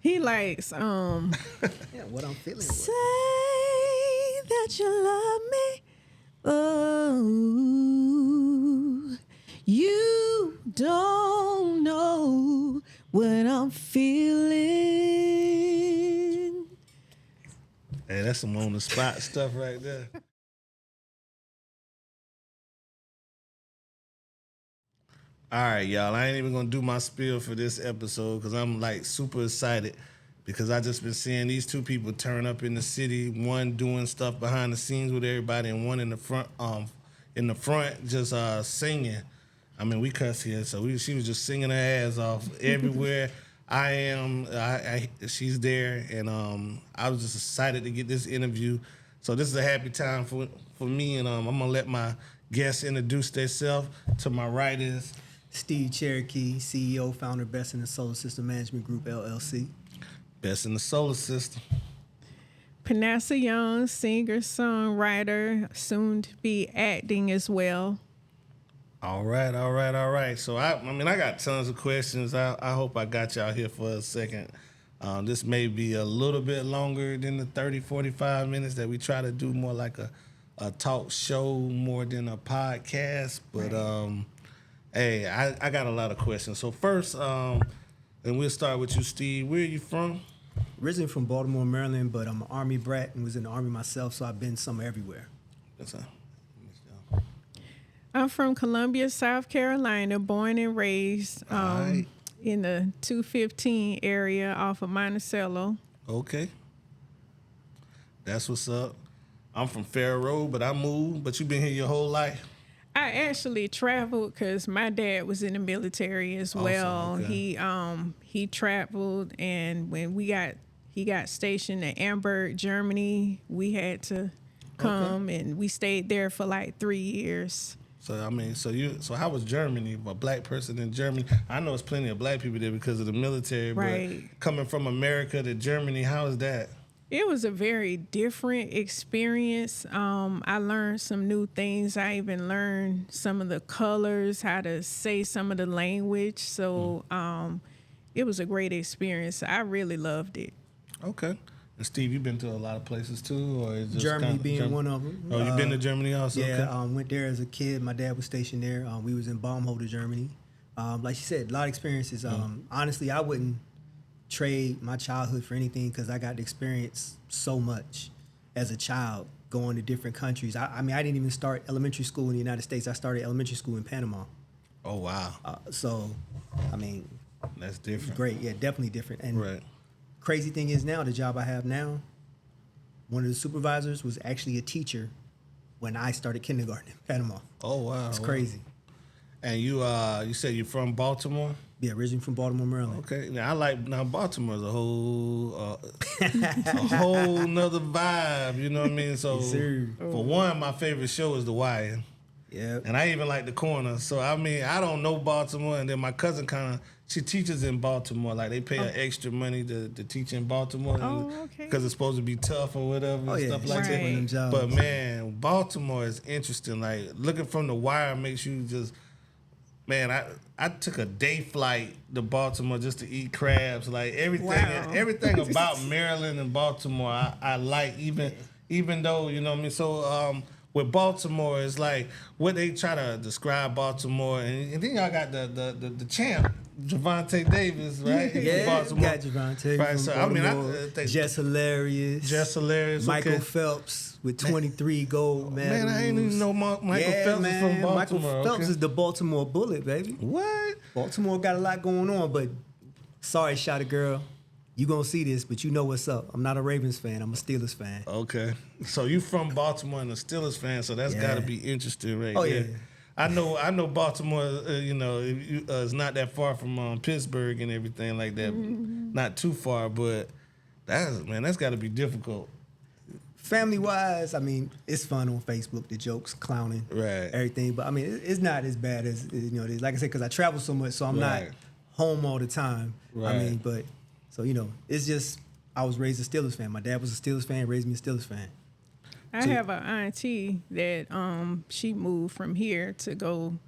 He likes Yeah, what I'm feeling with. say that you love me. Oh, you don't know what I'm feeling. Hey, that's some on the spot stuff right there. All right, y'all. I ain't even gonna do my spiel for this episode because I'm like super excited because I just been seeing these two people turn up in the city. One doing stuff behind the scenes with everybody, and one in the front just singing. I mean, we cuss here, so she was just singing her ass off everywhere. I am. She's there, and I was just excited to get this interview. So this is a happy time for me, and I'm gonna let my guests introduce themselves. To my right is Steve Cherokee, CEO, founder, Best in the Solar System Management Group, LLC. Best in the Solar System. Panessia Young, singer, songwriter, soon to be acting as well. All right. So I mean, I got tons of questions. I hope I got y'all here for a second. This may be a little bit longer than the 30, 45 minutes that we try to do, more like a talk show more than a podcast. But hey, I got a lot of questions. So first, and we'll start with you, Steve. Where are you from? Originally from Baltimore, Maryland, but I'm an Army brat and was in the Army myself, so I've been somewhere everywhere. That's I'm from Columbia, South Carolina, born and raised Right. in the 215 area off of Monticello. Okay. That's what's up. I'm from Fair Road, but I moved. But you've been here your whole life? I actually traveled because my dad was in the military as well. Okay. He traveled, and when he got stationed at Amberg, Germany, we had to come, and we stayed there for like 3 years. So I mean, so how was Germany? A black person in Germany? I know it's plenty of black people there because of the military. Right. But coming from America to Germany, how is that? It was a very different experience. I learned some new things. I even learned some of the colors, how to say some of the language. So it was a great experience. I really loved it. Okay. And Steve, you've been to a lot of places too, or is just Germany being one of them. Oh, you've been to Germany also? Yeah, Okay. went there as a kid. My dad was stationed there. We was in Baumholder, Germany. Like you said, a lot of experiences. Honestly, I wouldn't trade my childhood for anything because I got to experience so much as a child going to different countries. I mean, I didn't even start elementary school in the United States. I started elementary school in Panama. Oh wow, So, I mean, that's different. great. Yeah, definitely different. And Right. crazy thing is now, the job I have now, one of the supervisors was actually a teacher when I started kindergarten in Panama. Oh wow, It's wow. crazy. And you said you're from Baltimore? Yeah, originally from Baltimore, Maryland. Okay. Now Baltimore's a whole nother vibe. You know what I mean? So Yes, sir. for one, my favorite show is The Wire. Yeah. And I even like The Corner. So, I mean, I don't know Baltimore. And then my cousin she teaches in Baltimore. Like, they pay her extra money to teach in Baltimore. Oh, okay. Because it's supposed to be tough or whatever Oh, and yeah. stuff like She's that. one of them jobs. But, man, Baltimore is interesting. Like, looking from The Wire makes you just... Man, I took a day flight to Baltimore just to eat crabs. Like, everything about Maryland and Baltimore I like, even though, you know what I mean? So, with Baltimore, it's like what they try to describe Baltimore, and then y'all got the champ, Javante Davis, right? He's from Yeah, Baltimore. got Javante Right, from so, I mean, Baltimore. I think Just hilarious. Just hilarious. Michael okay. Phelps with 23 gold medals. Man, I ain't even know Michael Yeah, Phelps man. is from Baltimore. Michael Phelps okay. is the Baltimore Bullet, baby. What? Baltimore got a lot going on, but sorry, Shotty girl. You gonna see this, but you know what's up. I'm not a Ravens fan. I'm a Steelers fan. Okay, so you from Baltimore and a Steelers fan, so that's Yeah. got to be interesting, right? Oh, there. yeah. I know Baltimore. Is not that far from Pittsburgh and everything like that. Not too far, but that's got to be difficult. Family wise, I mean, it's fun on Facebook, the jokes, clowning, Right. everything. It it's not as bad as it is. Like I said, because I travel so much, so I'm not Right. home all the time. Right. I mean, but so it's just I was raised a Steelers fan. My dad was a Steelers fan, raised me a Steelers fan. I have an auntie that she moved from here to go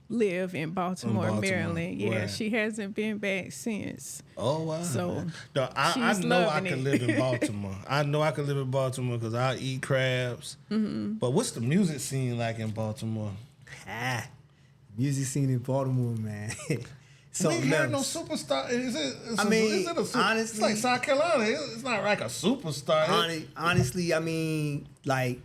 live in Baltimore, Maryland. Yeah, right. she hasn't been back since. Oh wow! So No, I she's know I loving could it. live in Baltimore. I know I could live in Baltimore because I eat crabs. Mm-hmm. But what's the music scene like in Baltimore? Music scene in Baltimore, man. We ain't heard no else. superstar. Is it a it's honestly, like South Carolina. It's not like a superstar. honestly, I mean, like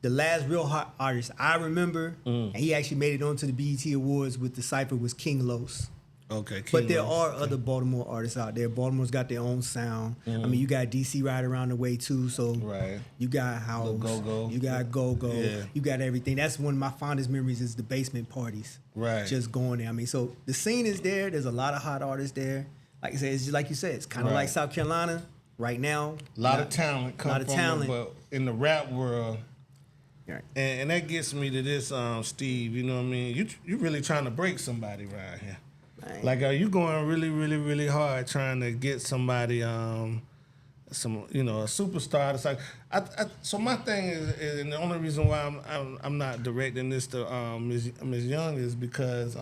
the last real hot artist I remember, and he actually made it onto the BET Awards with the cipher was King Los. Okay, But there are other Baltimore artists out there. Baltimore's got their own sound. I mean, you got DC right around the way too. So Right. you got House, Go-Go. you got Go-Go, Yeah. you got everything. That's one of my fondest memories is the basement parties. Right. Just going there. I mean, so the scene is there. There's a lot of hot artists there. Like I said, it's just like you said, it's kind of Right. like South Carolina right now. A lot of talent come lot of from talent. it, but in the rap world, Right. and that gets me to this, Steve. You know what I mean? You really trying to break somebody right here. Right. Like, are you going really, really, really hard trying to get somebody, a superstar? It's like, so my thing is, and the only reason why I'm not directing this to Ms. Young is because,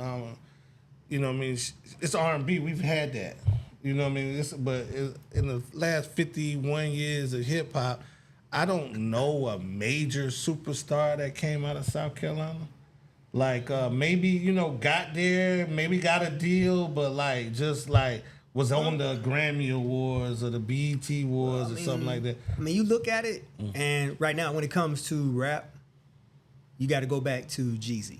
you know what I mean, it's R&B. We've had that. You know what I mean? In the last 51 years of hip hop, I don't know a major superstar that came out of South Carolina. Like maybe got there, maybe got a deal, but like just like was on the Grammy Awards or the BET Awards or something like that. I mean, you look at it, and right now when it comes to rap, you got to go back to Jeezy.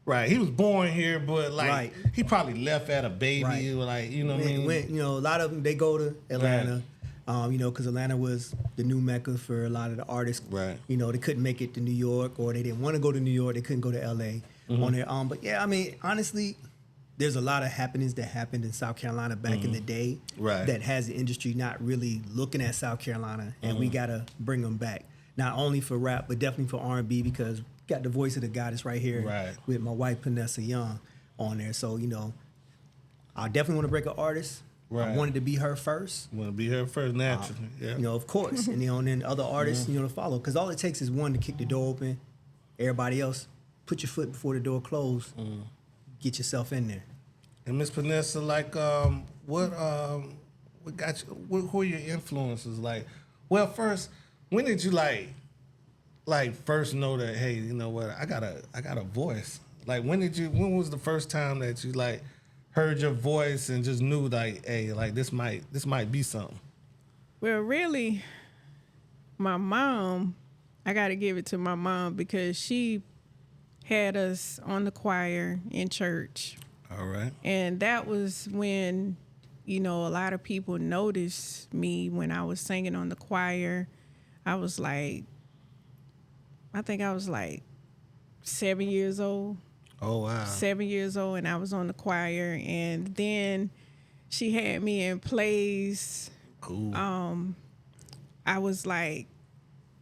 Right, he was born here, but like Right. he probably left at a baby, Right. or like what I mean. A lot of them they go to Atlanta, because Atlanta was the new mecca for a lot of the artists. Right. They couldn't make it to New York, or they didn't want to go to New York. They couldn't go to LA on their own. But yeah, I mean, honestly, there's a lot of happenings that happened in South Carolina back in the day Right. that has the industry not really looking at South Carolina, and we gotta bring them back. Not only for rap, but definitely for R&B, because we got the voice of the goddess right here Right. with my wife Panessia Young on there. So I definitely want to break an artist. Right. I wanted to be her first. Want to be here first, naturally. Yeah. Of course, and then other artists, to follow. Because all it takes is one to kick the door open. Everybody else, put your foot before the door closed. Get yourself in there. And Miss Panessia, like, what got you? Who are your influences? Like, well, first, when did you like first know that? Hey, you know what? I got a voice. Like, when was the first time that you like heard your voice and just knew like, hey, like this might be something? Well, really, my mom, I got to give it to my mom because she had us on the choir in church. All right. And that was when, a lot of people noticed me when I was singing on the choir. I think I was like 7 years old. Oh wow. 7 years old, and I was on the choir. And then she had me in plays. Cool. I was like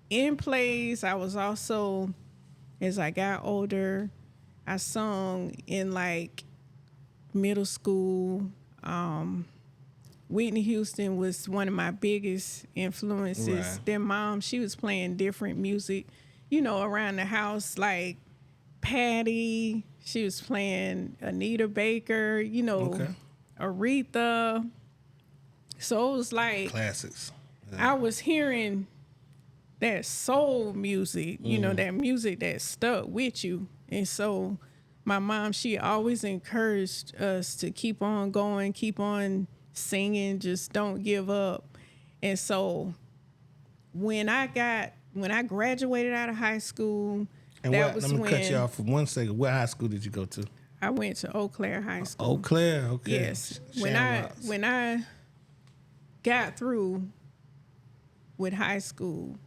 in plays. I was also, as I got older, I sung in like middle school. Whitney Houston was one of my biggest influences. Right. Their mom, she was playing different music, around the house, like Patty. She was playing Anita Baker, Okay. Aretha. So it was like Classics. Yeah. I was hearing that soul music, that music that stuck with you. And so my mom, she always encouraged us to keep on going, keep on singing, just don't give up. And so when I graduated out of high school, And that was let me when cut you off for 1 second. What high school did you go to? I went to Eau Claire High School. Eau Claire. Okay. Yes. Shamrocks. When I got through with high school,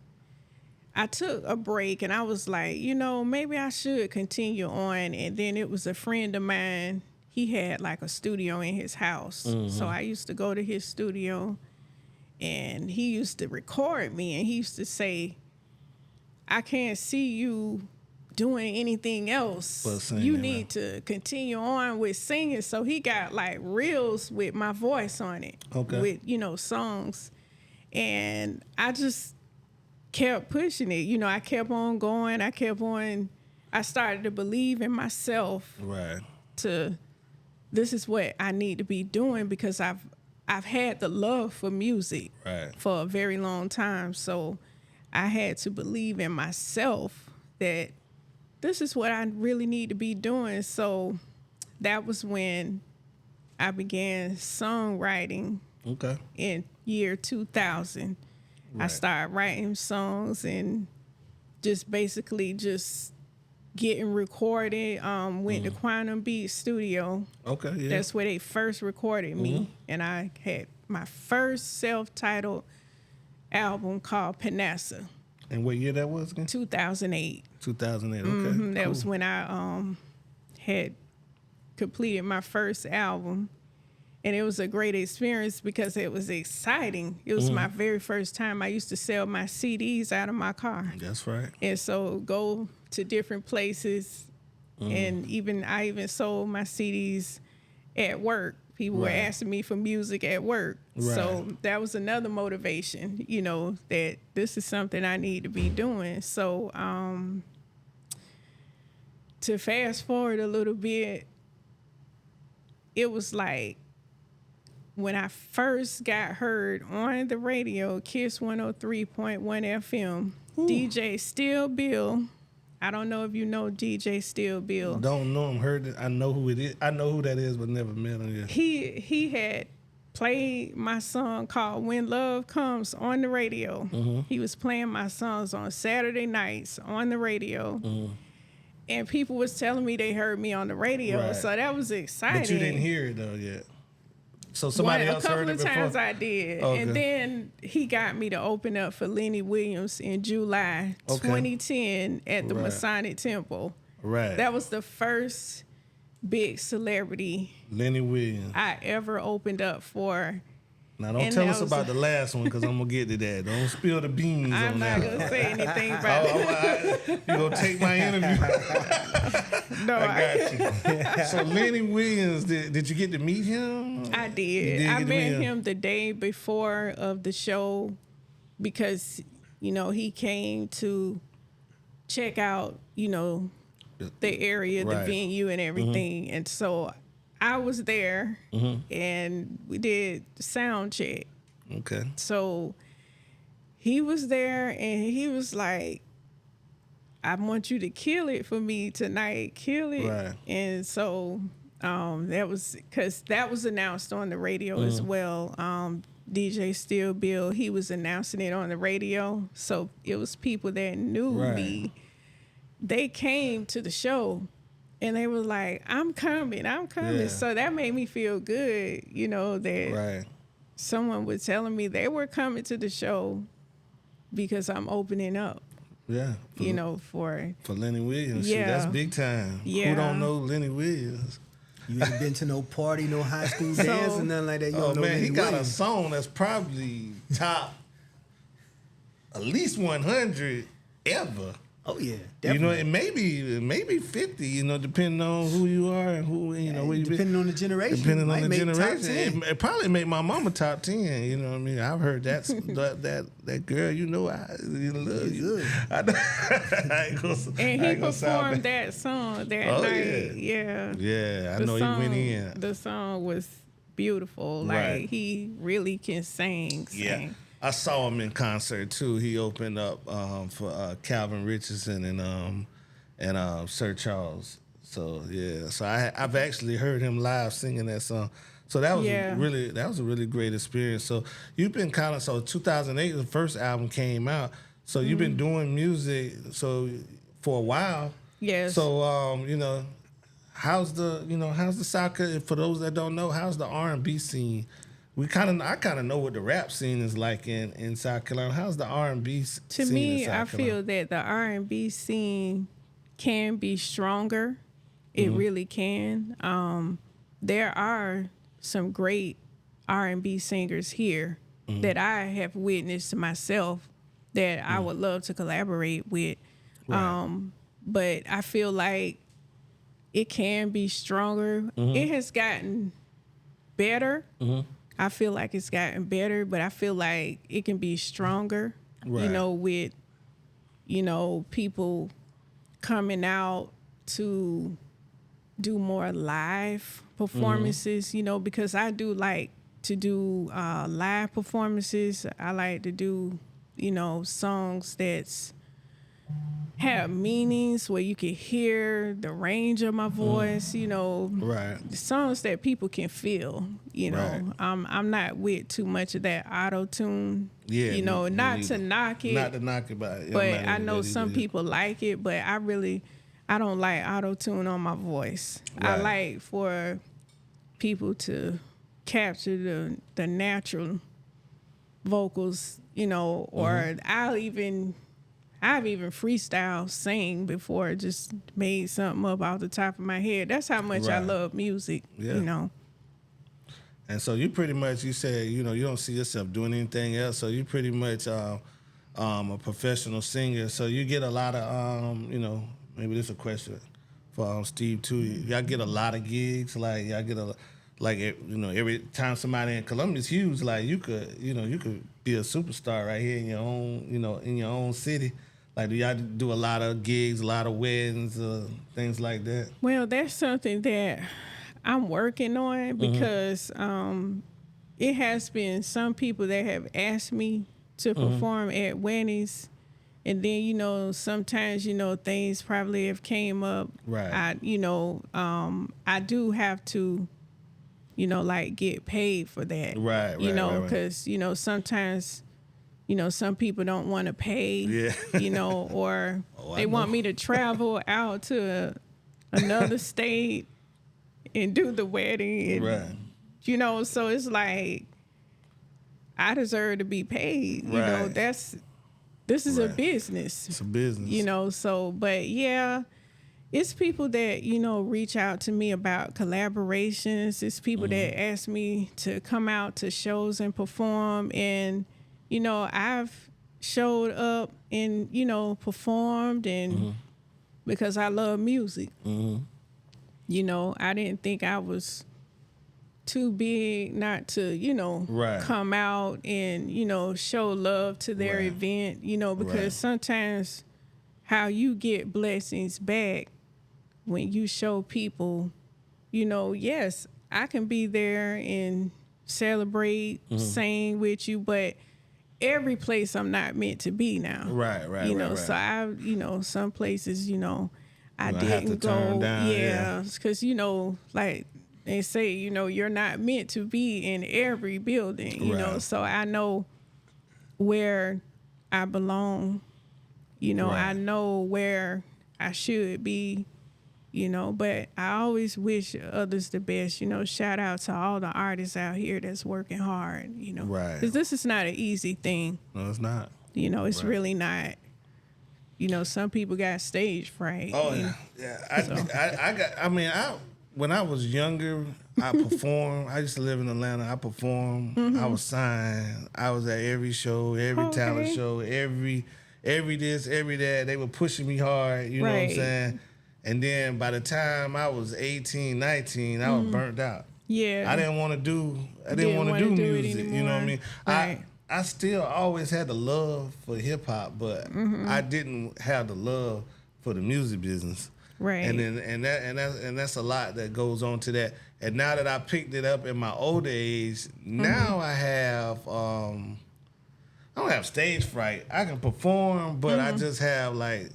I took a break and I was like, maybe I should continue on. And then it was a friend of mine. He had like a studio in his house. So I used to go to his studio and he used to record me. And he used to say, I can't see you doing anything else. But singing, You need to continue on with singing. So he got like reels with my voice on it. Okay. With, songs. And I just kept pushing it. I kept on going. I kept on I started to believe in myself Right. to this is what I need to be doing because I've had the love for music Right. for a very long time. So I had to believe in myself that this is what I really need to be doing. So that was when I began songwriting Okay. in year 2000. I Right. started writing songs and just basically just getting recorded. Went to Quantum Beat Studio. Okay. Yeah. That's where they first recorded me. And I had my first self-titled album called Panessia, And what year that was again? 2008. 2008. Okay. That cool. was when I had completed my first album. And it was a great experience because it was exciting. It was my very first time. I used to sell my CDs out of my car. That's right. And so go to different places. And I even sold my CDs at work. People were Right. asking me for music at work. So Right. that was another motivation, that this is something I need to be doing. So to fast forward a little bit, it was like when I first got heard on the radio, Kiss 103.1 FM, DJ Still Bill. I don't know if you know DJ Still Bill. Don't know him. Heard it. I know who it is. I know who that is, but never met him yet. He had played my song called When Love Comes on the radio. He was playing my songs on Saturday nights on the radio. And people was telling me they heard me on the radio. Right. So that was exciting. But you didn't hear it though yet. So somebody else heard it A couple of before. times I did. Okay. And then he got me to open up for Lenny Williams in July Okay. 2010 at the Right. Masonic Temple. Right. That was the first big celebrity Lenny Williams. I ever opened up for. Now don't And tell that us was- about the last one because I'm gonna get to that. Don't spill the beans I'm on not that. going to say anything about it. You gonna take my interview? No, I got you. So Lenny Williams, did you get to meet him? I You did. did I get to meet met him the day before of the show because, he came to check out, the area, the Right. venue and everything. And so I was there and we did the sound check. Okay. So he was there and he was like, I want you to kill it for me tonight. Kill it. Right. And so that was because that was announced on the radio as well. DJ Still Bill, he was announcing it on the radio. So it was people that knew Right. me. They came to the show and they were like, I'm coming. Yeah. So that made me feel good, that Right. someone was telling me they were coming to the show because I'm opening up, Yeah. for For Lenny Williams. Shoot, Yeah. that's big time. Who Yeah. don't know Lenny Williams? You ain't been to no party, no high school So- dance, or nothing like that. You Oh don't know man, he Lenny got a Williams. song that's probably top at least 100 ever. Oh yeah, You definitely. know, it maybe 50. Depending on who you are and who where you been. Depending on the generation. Depending on might the make top generation, 10. it probably make my mama top 10. You know what I mean? I've heard that girl. I love you. Good. I know. I ain't gonna- and I he ain't gonna sound performed bad. that song that Oh, night. Yeah. Yeah, I The know song, he went in. The song was beautiful. Right. Like he really can sing. Yeah, I saw him in concert too. He opened up for Calvin Richardson and Sir Charles. So yeah, so I've actually heard him live singing that song. So that was Yeah. a really great experience. So you've been 2008 the first album came out. So you've been doing music for a while. Yes. So how's the South Carolina, for those that don't know, how's the R&B scene? I kind of know what the rap scene is like in South Carolina. How's the R&B scene To in me, South I Carolina? feel that the R&B scene can be stronger. It really can. There are some great R&B singers here that I have witnessed myself that I would love to collaborate with. Right. But I feel like it can be stronger. It has gotten better. I feel like it's gotten better, but I feel like it can be stronger, Right. with, people coming out to do more live performances, you know, because I do like to do live performances. I like to do, you know, songs that's have meanings where you can hear the range of my voice, you know, Right. songs that people can feel, you know. Right. I'm not with too much of that auto tune, Yeah. you know, me not neither. to knock it, Not to knock it, but I'm but not I into know that some either. people like it, but I don't like auto tune on my voice. I Right. like for people to capture the natural vocals, you know, or I've even freestyle sing before, just made something up off the top of my head. That's how much I Right. love music, Yeah. you know. And so you pretty much, you said, you know, you don't see yourself doing anything else. So you pretty much a professional singer. So you get a lot of, you know, maybe this is a question for Steve too. Y'all get a lot of gigs. Like y'all get you know, every time somebody in Columbia's huge, like you could be a superstar right here in your own, you know, in your own city. Like, do y'all do a lot of gigs, a lot of weddings, things like that? Well, that's something that I'm working on because it has been some people that have asked me to perform at weddings. And then, you know, sometimes, you know, things probably have came up. Right. I do have to, you know, like get paid for that. Right, You right, know, right, right. because, you know, sometimes, you know, some people don't want to pay, Yeah. you know, or Oh, I they want know. me to travel out to another state and do the wedding. And, Right. you know, so it's like, I deserve to be paid. You know, Right. this is a Right. business. It's a business. You know, so, but yeah, it's people that, you know, reach out to me about collaborations. It's people that ask me to come out to shows and perform. And, you know, I've showed up and, you know, performed and because I love music. You know, I didn't think I was too big not to, you know, Right. come out and, you know, show love to their Right. event, you know, because Right. sometimes how you get blessings back when you show people, you know, yes, I can be there and celebrate, sing with you, but every place I'm not meant to be now. Right, right, You right, know, right. so you know, some places, you know, I You know, I have to didn't turn go. down, yeah. Because, you know, like they say, you know, you're not meant to be in every building, you know, Right. so I know where I belong. You know, I Right. know where I should be, you know, but I always wish others the best. You know, shout out to all the artists out here that's working hard, you know. Right. Because this is not an easy thing. No, it's not. You know, it's Right. really not. You know, some people got stage fright. Oh you yeah, know. yeah. So. When I was younger, I performed. I used to live in Atlanta. I performed. I was signed. I was at every show, every talent Okay. show, every this, every that. They were pushing me hard. You know what I'm Right. saying? And then by the time I was 18, 19, I was burnt out. Yeah. I didn't want to do. I didn't Didn't want to wanna do do it music. You know what I anymore. mean? Right. I still always had the love for hip hop, but I didn't have the love for the music business. Right. And that's a lot that goes on to that. And now that I picked it up in my older age, now I have I don't have stage fright. I can perform, but I just have like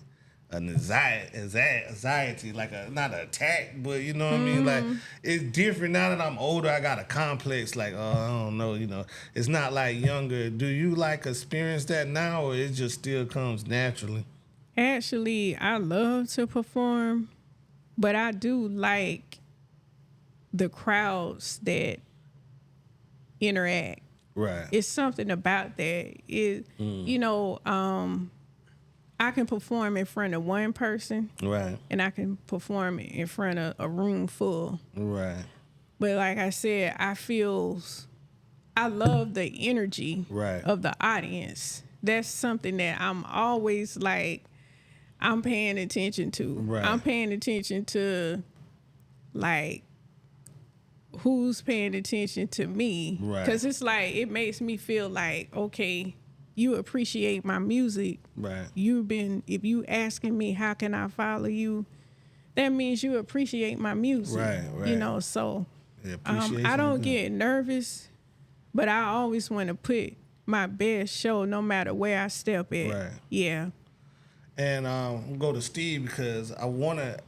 an anxiety, like not an attack, but you know what I mean? Like it's different now that I'm older. I got a complex, like, oh, I don't know, you know. It's not like younger. Do you like experience that now, or it just still comes naturally? Actually, I love to perform, but I do like the crowds that interact. Right. It's something about that. You know, I can perform in front of one person Right. and I can perform in front of a room full. Right. But like I said, I love the energy Right. of the audience. That's something that I'm always like, I'm paying attention to. Right. I'm paying attention to, like, who's paying attention to me. Right. Because it's like, it makes me feel like, okay, you appreciate my music. Right. If you asking me how can I follow you, that means you appreciate my music. Right. You know, so Yeah, appreciation I don't is get nervous, but I always want to put my best show no matter where I step at. Right. Yeah. And we'll go to Steve because I want to,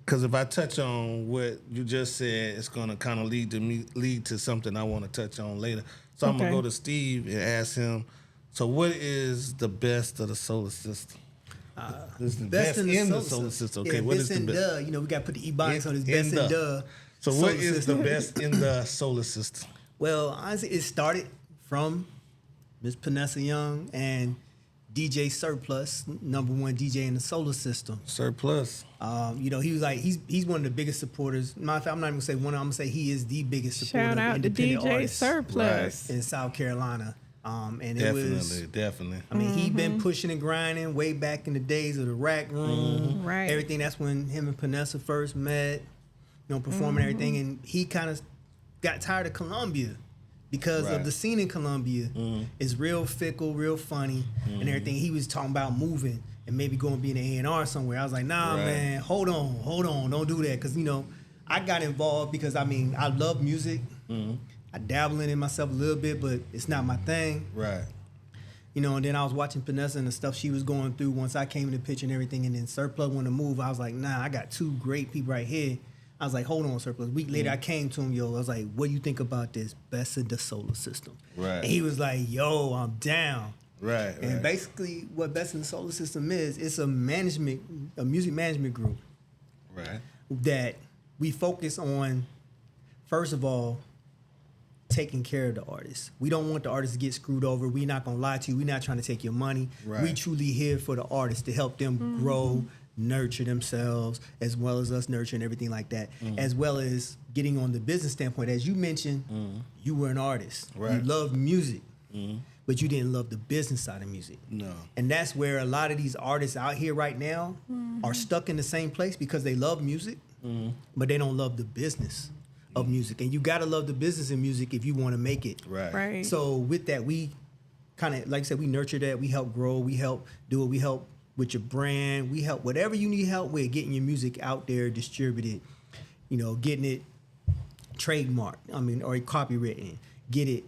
because if I touch on what you just said, it's going to kind of lead to something I want to touch on later. So I'm going to go to Steve and ask him, so what is the best of the solar system? This is the best in the solar system. Okay, yeah, what is the best? Duh. You know, we got to put the ebonics on this best in duh. So what is the best in the solar system? Well, honestly, it started from Miss Panessia Young and DJ Surplus, #1 DJ in the solar system. Surplus. You know, he was like, he's one of the biggest supporters. Matter of fact, I'm not even gonna say one. I'm gonna say he is the biggest supporter Shout of out to independent DJ artists Surplus in South Carolina. And Definitely. I mean, he been pushing and grinding way back in the days of the Rack Room, Right. everything. That's when him and Panessia first met. You know, performing everything, and he kind of got tired of Columbia because of the scene in Columbia is real fickle, real funny, and everything. He was talking about moving and maybe going to be in A&R somewhere. I was like, nah, man, hold on, don't do that, because you know, I got involved because I mean, I love music. I dabble in it myself a little bit, but it's not my thing. Right. You know, and then I was watching Panessia and the stuff she was going through once I came in the picture and everything, and then Surplus wanted to move. I was like, nah, I got two great people right here. I was like, hold on, Surplus. A week later, I came to him, I was like, what do you think about this? Best in the solar system. Right. And he was like, yo, I'm down. Right. And basically what Best in the Solar System is, it's a music management group. Right. That we focus on, first of all, taking care of the artists. We don't want the artists to get screwed over. We're not gonna lie to you. We're not trying to take your money. Right. We truly here for the artists to help them grow, nurture themselves, as well as us nurturing everything like that, as well as getting on the business standpoint. As you mentioned, you were an artist. Right. You loved music, but you didn't love the business side of music. No. And that's where a lot of these artists out here right now are stuck in the same place because they love music, but they don't love the business of music. And you gotta love the business in music if you want to make it. Right. So with that, we kind of, like I said, we nurture that. We help grow. We help do it. We help with your brand. We help whatever you need help with, getting your music out there, distributed, you know, getting it trademarked, or copywritten, get it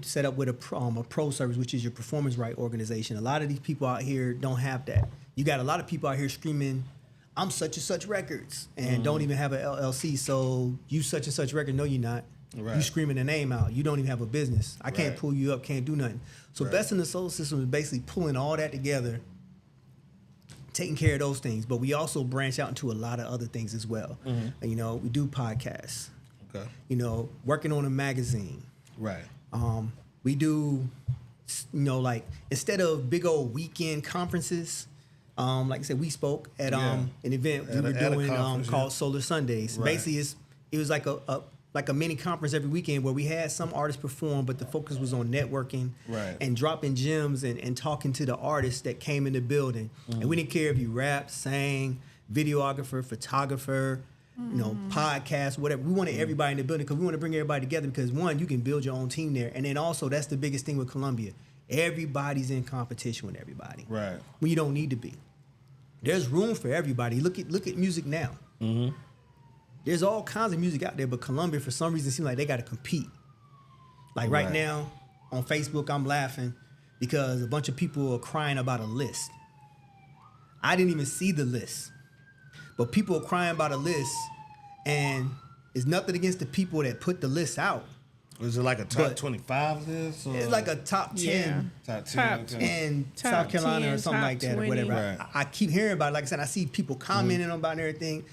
set up with a pro service, which is your performance right organization. A lot of these people out here don't have that. You got a lot of people out here screaming, I'm such and such records, and don't even have an LLC. So you such and such record. No, you're not. Right. You screaming the name out. You don't even have a business. I can't Right. pull you up, can't do nothing. So Best in the Solar System is basically pulling all that together, taking care of those things. But we also branch out into a lot of other things as well. And, you know, we do podcasts. Okay. You know, working on a magazine. Right. We do, you know, like instead of big old weekend conferences, like I said, we spoke at an event we were doing called Solar Sundays. Right. Basically, it was like a mini conference every weekend where we had some artists perform, but the focus was on networking and dropping gems and talking to the artists that came in the building. And we didn't care if you rap, sang, videographer, photographer, you know, podcast, whatever. We wanted everybody in the building because we want to bring everybody together because, one, you can build your own team there. And then also, that's the biggest thing with Columbia. Everybody's in competition with everybody. Right. When you don't need to be. There's room for everybody. Look at music now. There's all kinds of music out there, but Columbia, for some reason, seems like they got to compete. Like right now, on Facebook, I'm laughing because a bunch of people are crying about a list. I didn't even see the list. But people are crying about a list, and it's nothing against the people that put the list out. Was it like a top 25 list? Or? It's like a top 10 Top 10. in Top South Carolina 10, or something top like that 20. or whatever. Right. I keep hearing about it. Like I said, I see people commenting about it and everything.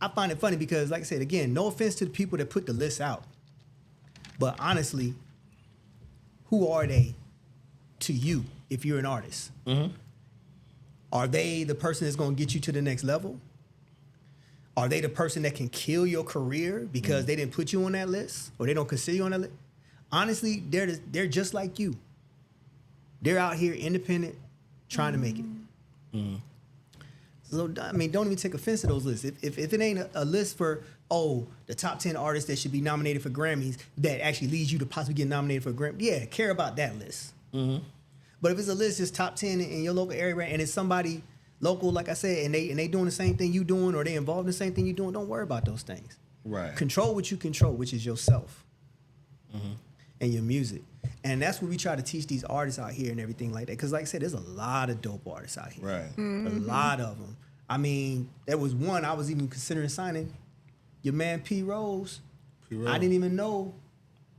I find it funny because, like I said, again, no offense to the people that put the list out. But honestly, who are they to you if you're an artist? Are they the person that's going to get you to the next level? Are they the person that can kill your career because they didn't put you on that list or they don't consider you on that list? Honestly, they're just like you. They're out here independent, trying to make it. So, I mean, don't even take offense to those lists. If it ain't a list for, the top 10 artists that should be nominated for Grammys that actually leads you to possibly get nominated for a Grammy, yeah, care about that list. But if it's a list just top 10 in your local area and it's somebody local, like I said, and they doing the same thing you doing or they involved in the same thing you doing, don't worry about those things. Right. Control what you control, which is yourself and your music. And that's what we try to teach these artists out here and everything like that. Because like I said, there's a lot of dope artists out here. Right. A lot of them. I mean, there was one I was even considering signing. Your man P. Rose. I didn't even know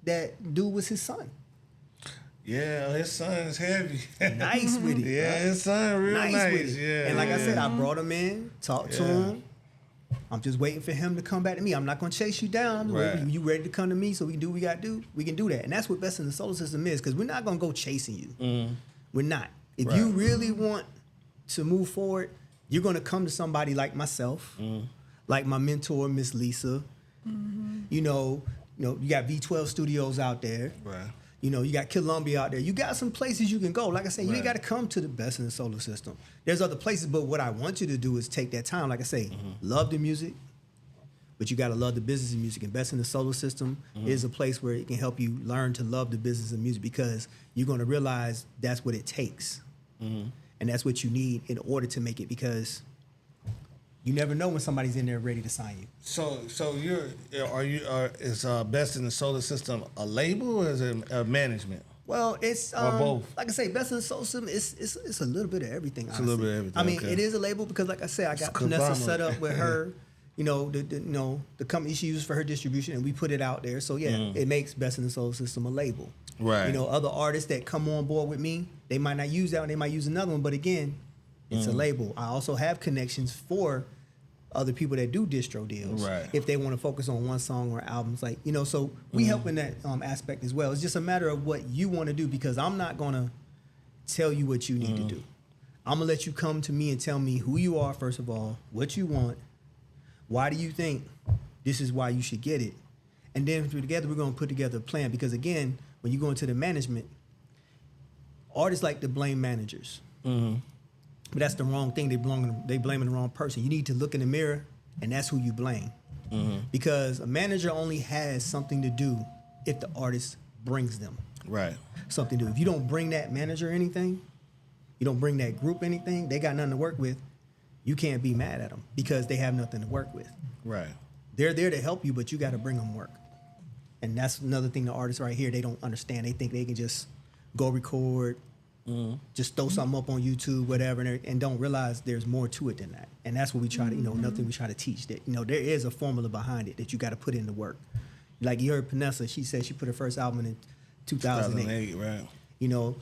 that dude was his son. Yeah, his son is heavy. Nice with it. Yeah, bro. his son real nice. With it. Yeah. And like I said, I brought him in, talked to him. I'm just waiting for him to come back to me. I'm not going to chase you down. Right. You ready to come to me so we can do what we got to do? We can do that. And that's what Best in the Solar System is, because we're not going to go chasing you. We're not. If you really want to move forward, you're going to come to somebody like myself, like my mentor, Miss Lisa. You know, you got V12 Studios out there. Right. You know, you got Columbia out there. You got some places you can go. Like I said, you ain't got to come to the Best in the Solar System. There's other places, but what I want you to do is take that time. Like I say, love the music, but you got to love the business of music. And Best in the Solar System is a place where it can help you learn to love the business of music, because you're going to realize that's what it takes. And that's what you need in order to make it, because you never know when somebody's in there ready to sign you. So is Best in the Solar System a label or is it a management? Well, it's or both. Like I say, Best in the Soul System. It's a little bit of everything. It's a little bit of everything. I mean, okay. it is a label because, like I said, I got It's Panessia conglomerate. set up with her. You know, the company she uses for her distribution, and we put it out there. So yeah, it makes Best in the Soul System a label. Right. You know, other artists that come on board with me, they might not use that one. They might use another one. But again, it's a label. I also have connections for other people that do distro deals, Right. if they want to focus on one song or albums, like, you know, so we help in that aspect as well. It's just a matter of what you want to do, because I'm not going to tell you what you need to do. I'm going to let you come to me and tell me who you are, first of all, what you want, why do you think this is why you should get it, and then together we're going to put together a plan, because again, when you go into the management, artists like to blame managers. But that's the wrong thing. They blaming the wrong person. You need to look in the mirror, and that's who you blame. Because a manager only has something to do if the artist brings them something to do. If you don't bring that manager anything, you don't bring that group anything, they got nothing to work with, you can't be mad at them because they have nothing to work with. Right. They're there to help you, but you got to bring them work. And that's another thing the artists right here, they don't understand. They think they can just go record, just throw something up on YouTube, whatever, and don't realize there's more to it than that. And that's what we try to, nothing we try to teach. That, there is a formula behind it that you got to put in the work. Like you heard Panessia, she said she put her first album in 2008. Right. You know,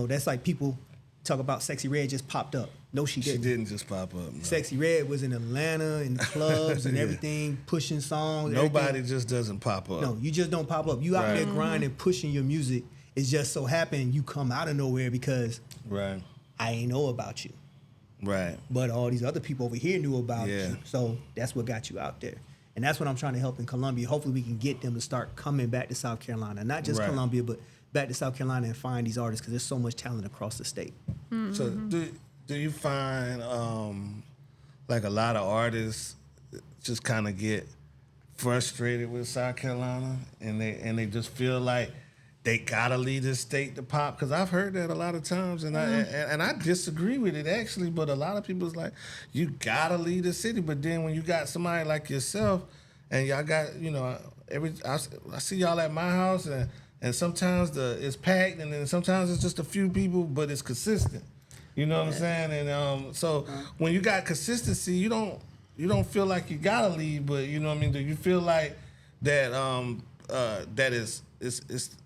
that's like people talk about Sexy Red just popped up. No, she didn't. She didn't just pop up. No. Sexy Red was in Atlanta, in clubs and everything, pushing songs. Nobody everything. just doesn't pop up. No, you just don't pop up. You out there grinding, pushing your music. It's just so happened you come out of nowhere because I ain't know about you. Right. But all these other people over here knew about Yeah. you. So that's what got you out there. And that's what I'm trying to help in Columbia. Hopefully we can get them to start coming back to South Carolina. Not just Columbia, but back to South Carolina and find these artists, because there's so much talent across the state. So do you find like a lot of artists just kind of get frustrated with South Carolina and they just feel like they gotta leave the state to pop? Because I've heard that a lot of times, and I disagree with it actually. But a lot of people's like, you gotta leave the city. But then when you got somebody like yourself, and y'all got I see y'all at my house, and sometimes it's packed, and then sometimes it's just a few people, but it's consistent. You know what I'm saying? And so when you got consistency, you don't feel like you gotta leave, but you know what I mean? Do you feel like that that is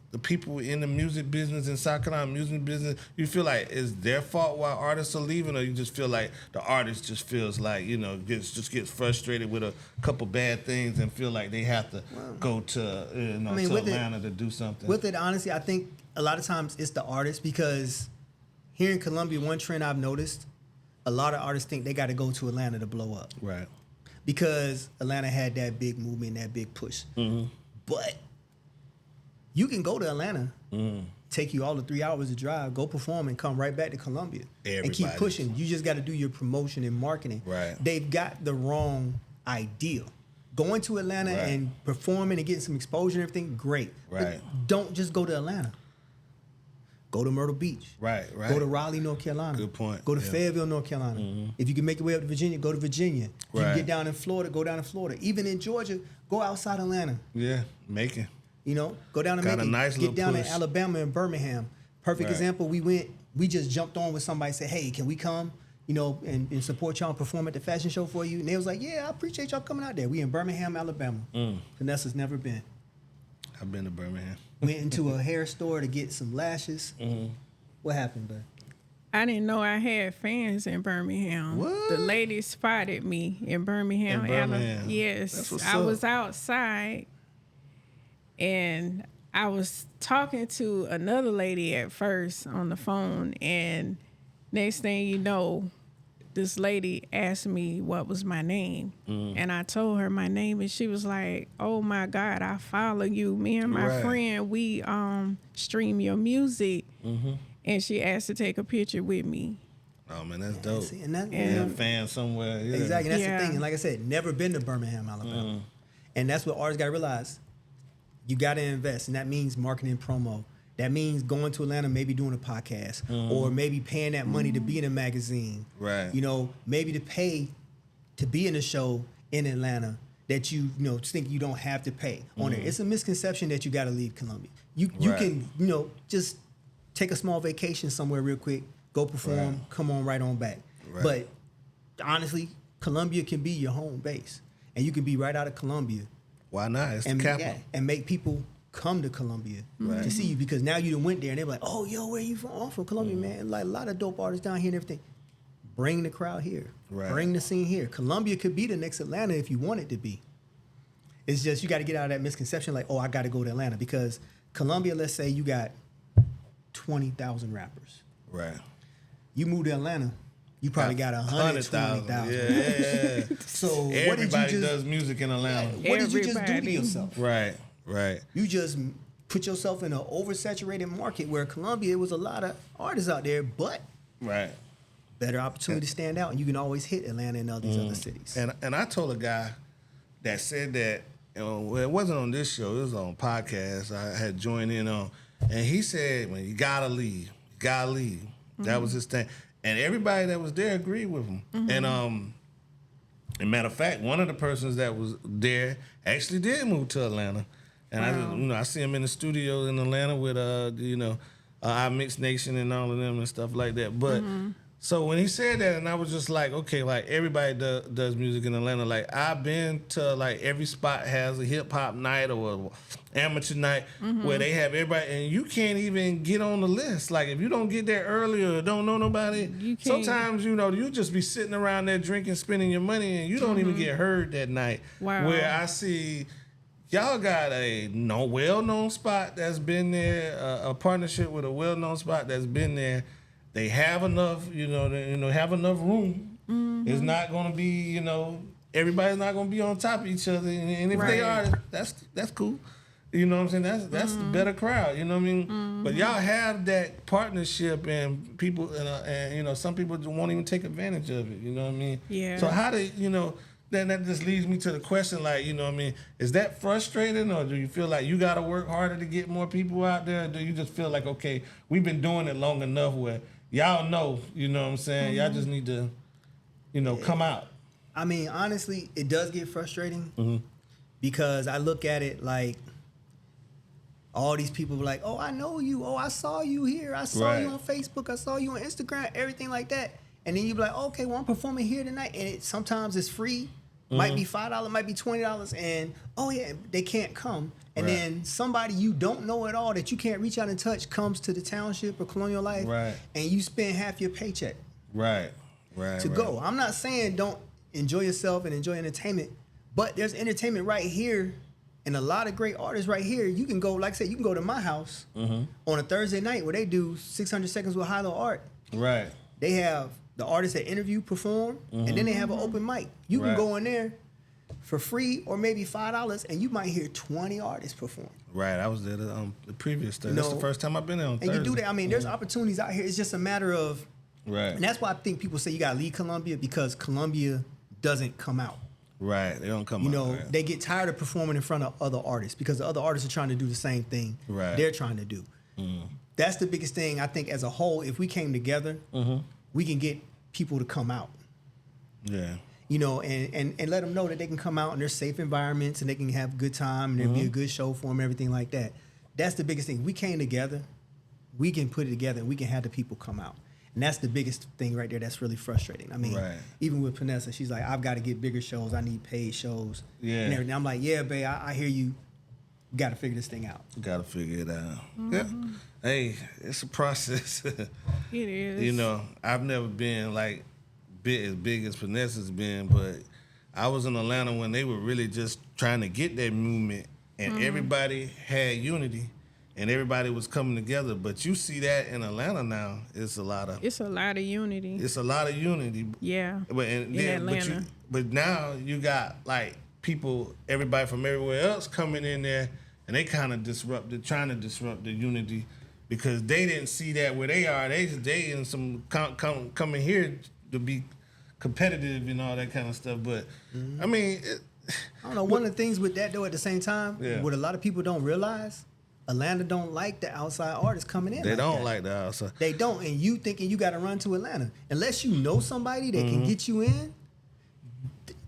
the people in the music business, in South Carolina music business, you feel like it's their fault why artists are leaving, or you just feel like the artist just feels like, gets frustrated with a couple bad things and feel like they have to go to to Atlanta to do something? With it, honestly, I think a lot of times it's the artist, because here in Columbia, one trend I've noticed, a lot of artists think they got to go to Atlanta to blow up. Right. Because Atlanta had that big movement, that big push. But you can go to Atlanta, take you all the 3 hours to drive, go perform, and come right back to Columbia and keep pushing. You just got to do your promotion and marketing. Right. They've got the wrong idea. Going to Atlanta and performing and getting some exposure and everything, great. Right. But don't just go to Atlanta. Go to Myrtle Beach. Right. Go to Raleigh, North Carolina. Good point. Go to Yeah. Fayetteville, North Carolina. If you can make your way up to Virginia, go to Virginia. You Right. can get down in Florida, go down in Florida. Even in Georgia, go outside Atlanta. Yeah, Macon. You know, go down to Got a Macon. nice Get little down push. in Alabama and Birmingham. Perfect Right. example. We just jumped on with somebody, said, hey, can we come, you know, and support y'all and perform at the fashion show for you? And they was like, yeah, I appreciate y'all coming out there. We in Birmingham, Alabama. Vanessa's never been. I've been to Birmingham. Went into a hair store to get some lashes. What happened, bud? I didn't know I had fans in Birmingham. What? The lady spotted me in Birmingham. In Birmingham. Yes, That's what's I up. was outside, and I was talking to another lady at first on the phone, and next thing you know, this lady asked me what was my name, and I told her my name, and she was like, "Oh my God, I follow you. Me and my Right. friend, we stream your music." And she asked to take a picture with me. Oh man, that's dope. See, and that, Yeah. Yeah, a fan somewhere. Yeah. exactly. That's Yeah. the thing. And like I said, never been to Birmingham, Alabama. And that's what artists got to realize. You got to invest, and that means marketing and promo. That means going to Atlanta, maybe doing a podcast, or maybe paying that money to be in a magazine. Right. You know, maybe to pay to be in a show in Atlanta that you know think you don't have to pay on it. It's a misconception that you got to leave Columbia. You Right. can, you know, just take a small vacation somewhere real quick, go perform, Right. come on right on back. Right. But honestly, Columbia can be your home base, and you can be right out of Columbia Why not? It's and the capital. and make people come to Columbia Right. to see you, because now you done went there and they're like, oh, yo, where you from? Oh, I'm from Columbia, Mm. man. Like a lot of dope artists down here and everything. Bring the crowd here. Right. Bring the scene here. Columbia could be the next Atlanta if you want it to be. It's just you got to get out of that misconception like, oh, I got to go to Atlanta, because Columbia, let's say you got 20,000 rappers. Right. You move to Atlanta, you probably got 120,000. Yeah. So what did Everybody you just does music in Atlanta. what did you just do to Everybody. yourself? Right. Right. You just put yourself in an oversaturated market where Columbia, it was a lot of artists out there, but Right. better opportunity to stand out, and you can always hit Atlanta and all these other cities. And I told a guy that said that, you know, well, it wasn't on this show, it was on a podcast I had joined in on, and he said, "Man, you gotta leave, you gotta leave." That was his thing, and everybody that was there agreed with him. And as a matter of fact, one of the persons that was there actually did move to Atlanta, and I see him in the studio in Atlanta with our Mixed Nation and all of them and stuff like that. But so when he said that, and I was just like, okay, like everybody does music in Atlanta. Like I've been to like every spot has a hip hop night or amateur night where they have everybody, and you can't even get on the list. Like if you don't get there early or don't know nobody, You can't. sometimes you just be sitting around there drinking, spending your money, and you don't even get heard that night. Wow. Where I see. Y'all got a well-known spot that's been there, a partnership with a well-known spot that's been there. They have enough, have enough room. It's not going to be, everybody's not going to be on top of each other. And if they Right. are, that's cool. You know what I'm saying? That's the better crowd. You know what I mean? But y'all have that partnership, and people, and some people won't even take advantage of it. You know what I mean? Yeah. So how do then that just leads me to the question, like, is that frustrating, or do you feel like you got to work harder to get more people out there? Or do you just feel like, okay, we've been doing it long enough where y'all know, you know what I'm saying? Y'all just need to, come out. I mean, honestly, it does get frustrating because I look at it like all these people were like, oh, I know you. Oh, I saw you here. I saw you Right. on Facebook. I saw you on Instagram, everything like that. And then you be like, okay, well, I'm performing here tonight. And sometimes it's free. Might be $5, might be $20. And, oh, yeah, they can't come. And Right. then somebody you don't know at all that you can't reach out and touch comes to the township or Colonial Life. Right. And you spend half your paycheck Right. to go. I'm not saying don't enjoy yourself and enjoy entertainment, but there's entertainment right here and a lot of great artists right here. You can go, like I said, you can go to my house on a Thursday night where they do 600 Seconds with Hilo Art. Right. They have the artists that interview, perform, and then they have an open mic. You can Right. go in there for free or maybe $5, and you might hear 20 artists perform. Right. I was there the previous Thursday. That's know, the first time I've been there on And Thursday. you do that. I mean, there's opportunities out here. It's just a matter of, Right. and that's why I think people say you got to leave Columbia, because Columbia doesn't come out. Right. They don't come You out. know, right. they get tired of performing in front of other artists because the other artists are trying to do the same thing Right. they're trying to do. that's the biggest thing. I think as a whole, if we came together, we can get people to come out. Yeah. You know, and let them know that they can come out in their safe environments and they can have a good time and there'll be a good show for them, everything like that. That's the biggest thing. We came together, we can put it together and we can have the people come out. And that's the biggest thing right there that's really frustrating. I mean, even with Panessia, she's like, I've got to get bigger shows. I need paid shows and everything. I'm like, yeah, babe, I hear you. You got to figure this thing out. Got to figure it out. Yeah. Hey, it's a process. It is. You know, I've never been like as big as Panessia's been, but I was in Atlanta when they were really just trying to get that movement and everybody had unity. And everybody was coming together, but you see that in Atlanta now. It's a lot of unity. It's a lot of unity. Yeah. In Atlanta. But now you got like people, everybody from everywhere else coming in there, and they kind of trying to disrupt the unity because they didn't see that where they are. They in some coming here to be competitive and all that kind of stuff. But I mean, I don't know. One of the things with that though, at the same time, what a lot of people don't realize. Atlanta don't like the outside artists coming in. They don't like the outside. They don't, and you thinking you got to run to Atlanta unless you know somebody that can get you in.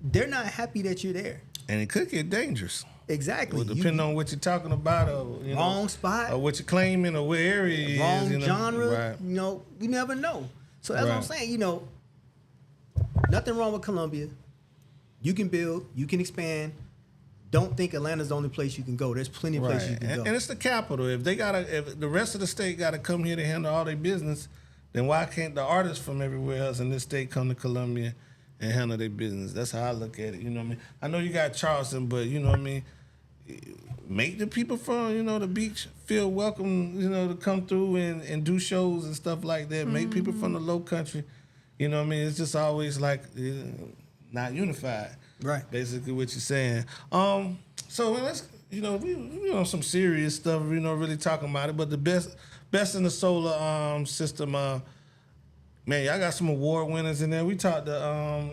They're not happy that you're there, and it could get dangerous. Exactly. Well, depending on what you're talking about, or wrong spot, or what you're claiming, or what area wrong is, genre. Right. You know, you never know. So that's what I'm saying. You know, nothing wrong with Columbia. You can build, you can expand. Don't think Atlanta's the only place you can go. There's plenty of places you can go. And it's the capital. If the rest of the state gotta come here to handle all their business, then why can't the artists from everywhere else in this state come to Columbia and handle their business? That's how I look at it. You know what I mean? I know you got Charleston, but you know what I mean? Make the people from, the beach feel welcome, to come through and do shows and stuff like that. Make people from the low country. You know what I mean? It's just always like not unified. Right. Basically what you're saying. So let's, we on some serious stuff, really talking about it. But the best in the solar system, man, y'all got some award winners in there. We talked to,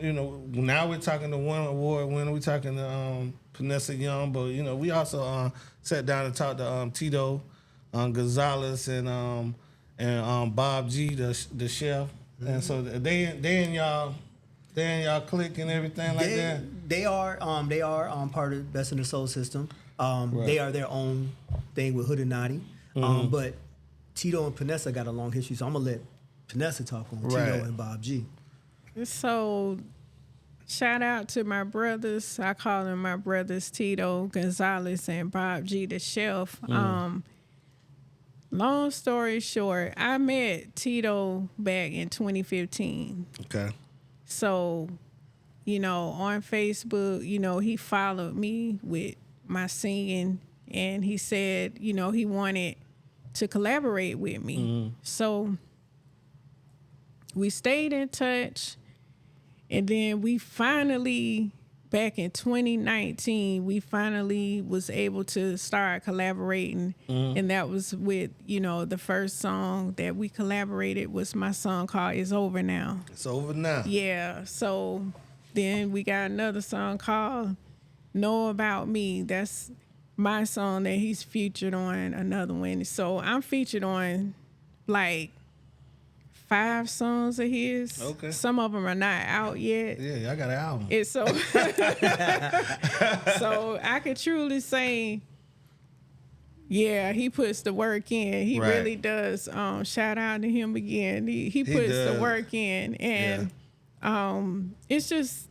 now we're talking to one award winner. We talking to Panessia Young, but we also sat down and talked to Tito Gonzalez and Bob G, the chef. And so they in y'all. They in y'all clique and everything like that. They are part of Best in the Soul System. They are their own thing with Hood and Naughty. But Tito and Panessia got a long history, so I'm gonna let Panessia talk on Tito and Bob G. So, shout out to my brothers. I call them my brothers, Tito Gonzalez and Bob G, the chef. Long story short, I met Tito back in 2015. Okay. So, on Facebook, he followed me with my singing and he said, he wanted to collaborate with me. So we stayed in touch and then we finally, back in 2019, we finally was able to start collaborating. And that was with, the first song that we collaborated was my song called It's Over Now. It's Over Now. Yeah. So then we got another song called Know About Me. That's my song that he's featured on, another one. So I'm featured on like 5 songs of his. Okay. Some of them are not out yet. Yeah, I got an album. It's so so I could truly say, yeah, he puts the work in. He really does. Shout out to him again. He puts the work in, and it's just,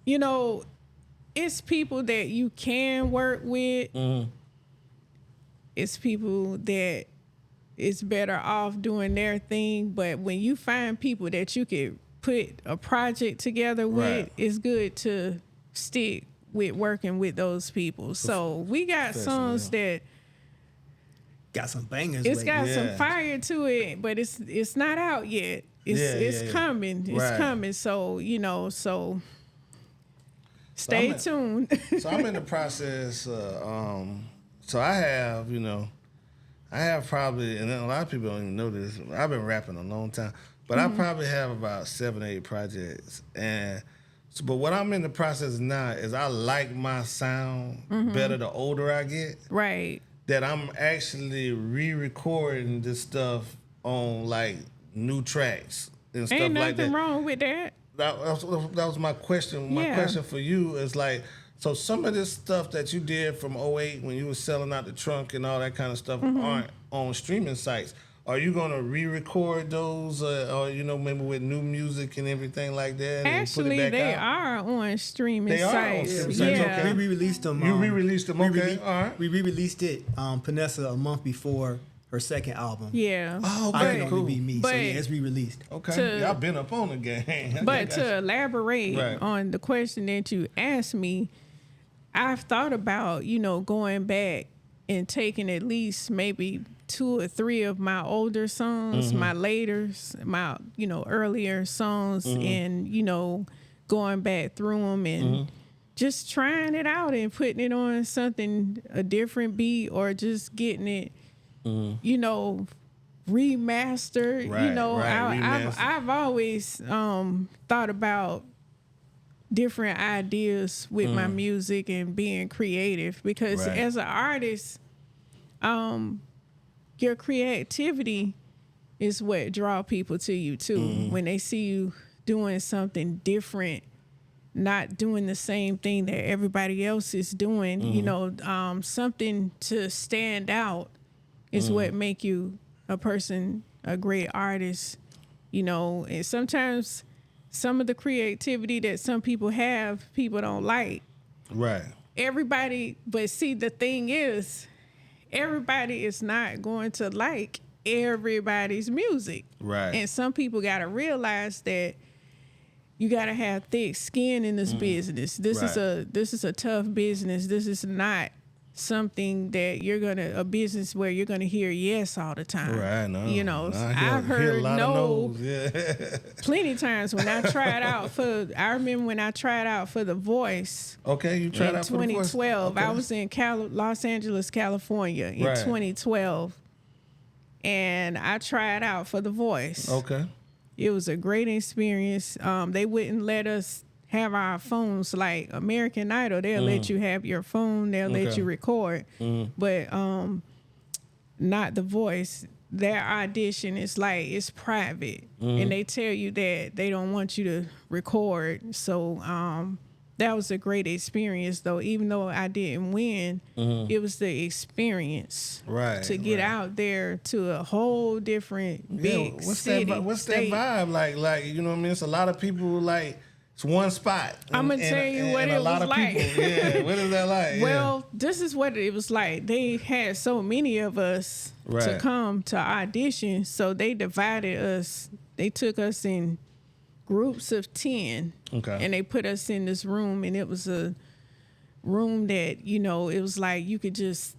it's people that you can work with. It's people that it's better off doing their thing. But when you find people that you could put a project together with, it's good to stick with working with those people. So we got songs that got some bangers. It's got some fire to it, but it's not out yet. It's coming. It's coming. So, so stay tuned. So I'm in the process. So I have probably, and a lot of people don't even know this, I've been rapping a long time, but I probably have about 7 or 8 projects. But what I'm in the process now is I like my sound better the older I get. Right. that I'm actually re-recording this stuff on like new tracks and stuff Ain't like that. nothing wrong with that. That was my question. My question for you is like, so some of this stuff that you did from '08 when you were selling out the trunk and all that kind of stuff aren't on streaming sites. Are you gonna re-record those, or maybe with new music and everything like that? Actually, and put it they back out? are on streaming They are on sites. streaming sites, Yeah. okay. We re-released them. You re-released them, okay? All right. We re-released it, Panessia, a month before her second album. Yeah. Oh, I okay, Can cool. Only Be Me. But- So yeah, it's re-released. Okay, y'all been up on the game. But to elaborate Right. on the question that you asked me, I've thought about, going back and taking at least maybe 2 or 3 of my older songs, my my earlier songs, and going back through them and just trying it out and putting it on a different beat, or just getting it, remastered. Right, remastered. I've always thought about different ideas with my music and being creative, because Right. as an artist, your creativity is what draw people to you too. When they see you doing something different, not doing the same thing that everybody else is doing, something to stand out is what make you a person, a great artist, and sometimes some of the creativity that some people have, people don't like. Right. Everybody, but see, the thing is, everybody is not going to like everybody's music. Right. And some people got to realize that you got to have thick skin in this business. This is a tough business. This is not something that a business where you're going to hear yes all the time. Right, no. I've heard a lot no of no's. Yeah. plenty of times when I tried out I remember when I tried out for The Voice. Okay, you tried In out for the voice? 2012, I Okay. was in Los Angeles, California in Right. 2012, and I tried out for The Voice. Okay. It was a great experience. They wouldn't let us have our phones like American Idol. They'll let you have your phone. They'll let Okay. you record, but not The Voice. Their audition is like it's private, and they tell you that they don't want you to record. So that was a great experience, though. Even though I didn't win, it was the experience, Right, to get right. out there to a whole different big what's city. What's state. that vibe like? You know what I mean? It's a lot of people like. It's one spot. I'ma tell you what and it a lot was of like. people. Yeah, what is that like? Well, this is what it was like. They had so many of us to Right. come to audition, so they divided us. They took us in groups of 10, Okay. and they put us in this room, and it was a room that, it was like you could just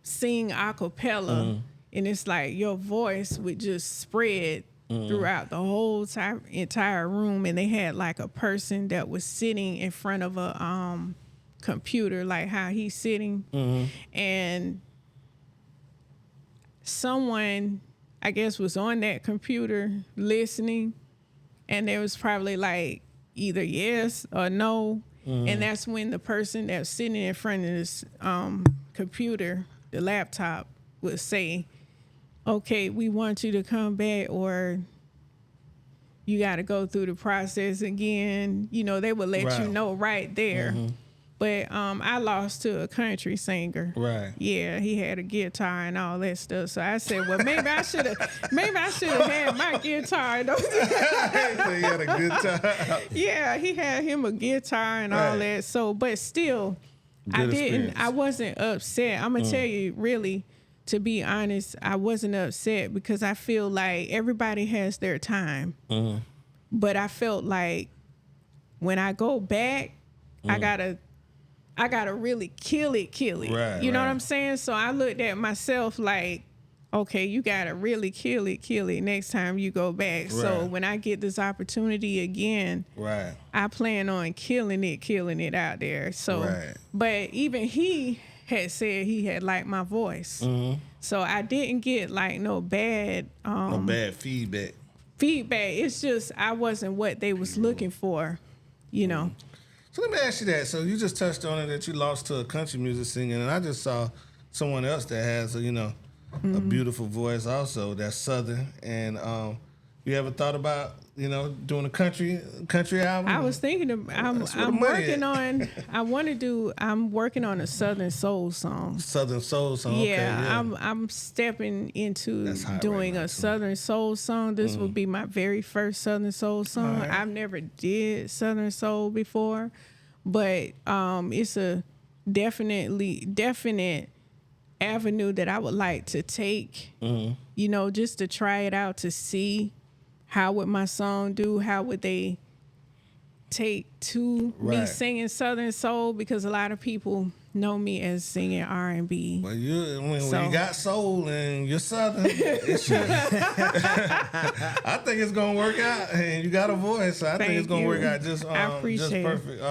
sing a cappella, and it's like your voice would just spread throughout the whole entire room. And they had like a person that was sitting in front of a computer, like how he's sitting, and someone, I guess, was on that computer listening, and there was probably like either yes or no. And that's when the person that's sitting in front of this computer, the laptop, would say, okay, we want you to come back, or you got to go through the process again. They would let you Right. know right there. But I lost to a country singer. Right. Yeah, he had a guitar and all that stuff. So I said, well, maybe I should have had my guitar. So you had a good time. Yeah, he had him a guitar and all Right. that. So, but still, Good experience. I wasn't upset. I'm gonna tell you, really, to be honest, I wasn't upset, because I feel like everybody has their time. But I felt like when I go back, I gotta really kill it. Right, You know what right. I'm saying? So I looked at myself like, okay, you gotta really kill it next time you go back. So Right. when I get this opportunity again, Right. I plan on killing it out there. So, Right. but even he had said he had liked my voice. So I didn't get like no bad No bad feedback. feedback. It's just I wasn't what they was looking for, So let me ask you that. So you just touched on it that you lost to a country music singer, and I just saw someone else that has a beautiful voice also that's Southern. And you ever thought about doing a country album? I was thinking of, I'm working on. I'm working on a Southern soul song. Southern soul song. Yeah, Okay, yeah. I'm stepping into That's hot doing right now, a too. Southern soul song. This will be my very first Southern soul song. right. I've never did Southern soul before, but it's a definite avenue that I would like to take. Just to try it out to see how would my song do. How would they take to me Right. singing Southern soul, because a lot of people know me as singing R&B. Well, when So- you got soul and you're Southern, it should. I think it's gonna work out, and you got a voice. So I think Thank it's gonna you. work out just I appreciate it. perfect.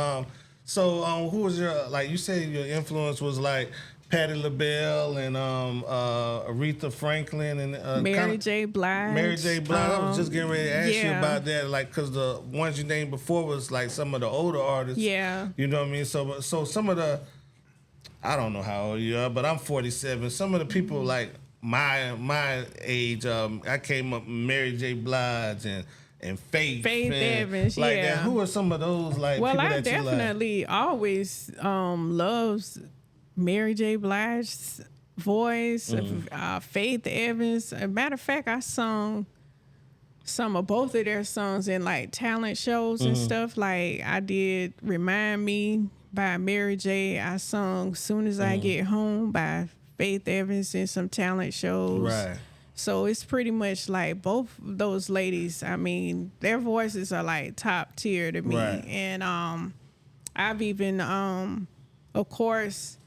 So who was your, like you said, your influence was like Patti LaBelle and Aretha Franklin and Mary J. Blige. Mary J. Blige. I was just getting ready to ask you yeah. about that, like, because the ones you named before was like some of the older artists. Yeah. You know what I mean? So some of the, I don't know how old you are, but I'm 47. Some of the people like my age, I came up with Mary J. Blige and Faith and Evans, like yeah. that. Who are some of those like Well, people I that you like? definitely always loves Mary J. Blige's voice, Faith Evans. As a matter of fact, I sung some of both of their songs in like talent shows and stuff. Like I did "Remind Me" by Mary J. I sung "Soon as I Get Home" by Faith Evans in some talent shows. Right. So it's pretty much like both of those ladies. I mean, their voices are like top tier to me. Right. And I've even, of course,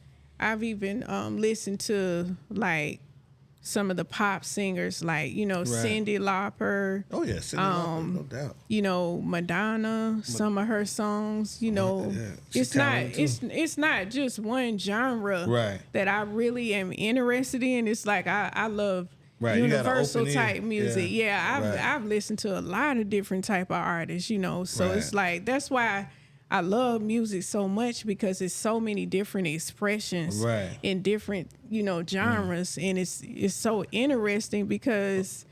listened to like some of the pop singers, like Cyndi Lauper. Oh yeah, Cyndi Lauper, no doubt. Madonna, some of her songs, yeah. She's it's not talented, it's not just one genre Right. that I really am interested in. It's like I love Right, you gotta universal open type ear. music. Yeah, right. I've listened to a lot of different type of artists, so Right. it's like that's why I love music so much, because it's so many different expressions Right. in different, genres. And it's so interesting because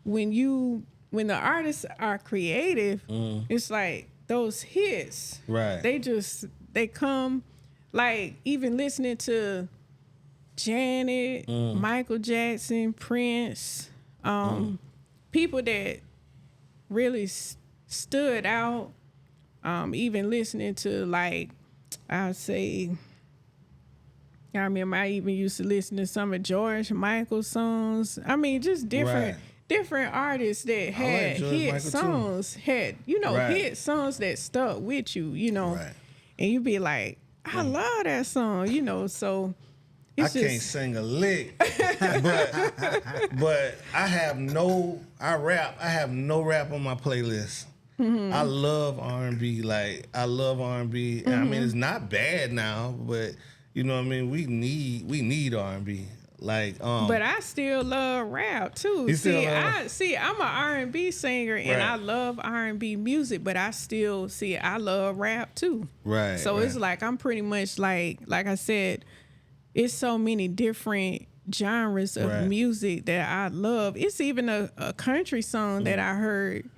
when the artists are creative, it's like those hits. Right. They come, like even listening to Janet, Michael Jackson, Prince, people that really stood out. Even listening to, like, I remember I even used to listen to some of George Michael's songs. I mean, just different artists that had George hit Michael, too. songs, Right. hit songs that stuck with you, Right. and you be like, I love that song, so it's I can't sing a lick, but I have no rap on my playlist. I love R&B. Like I love R&B. And I mean, it's not bad now, but you know what I mean. We need R&B. Like, but I still love rap too. You still love- I'm an R&B singer and Right. I love R&B music, but I still I love rap too. Right. So it's like I'm pretty much like I said, it's so many different genres of Right. music that I love. It's even a country song that I heard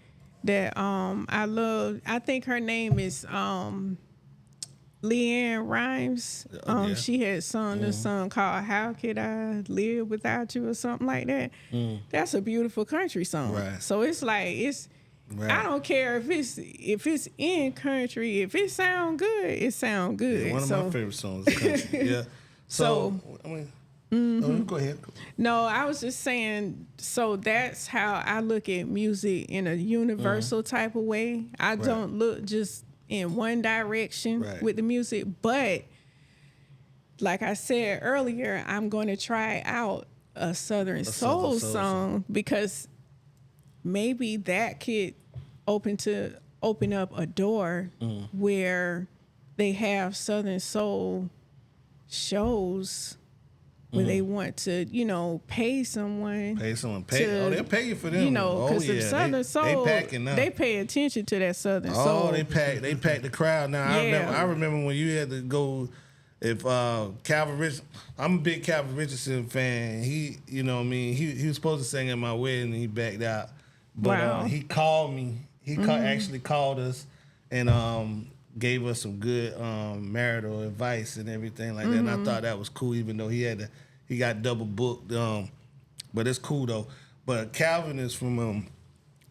that I love. I think her name is Leanne Rimes. Yeah. She had sung this song called "How Could I Live Without You" or something like that. That's a beautiful country song. Right. So it's like Right. I don't care if it's in country. If it sound good, it sound good. One of my favorite songs is country. Yeah. So I mean, go ahead. No, I was just saying, so that's how I look at music in a universal type of way. I don't look just in one direction Right. with the music, but like I said earlier, I'm going to try out a Southern soul soul song because maybe that could open up a door where they have Southern soul shows where they want to, pay someone. They'll pay you for them. Because the Southern soul, they packing now. they pay attention to that Southern soul. Oh, they pack the crowd now. Yeah. I remember when you had to go If Calvin Richardson, I'm a big Calvin Richardson fan. He, you know what I mean, he was supposed to sing at my wedding and he backed out. But Wow. he called me. He actually called us and gave us some good marital advice and everything like that. And I thought that was cool, even though he got double booked. But it's cool though. But Calvin is from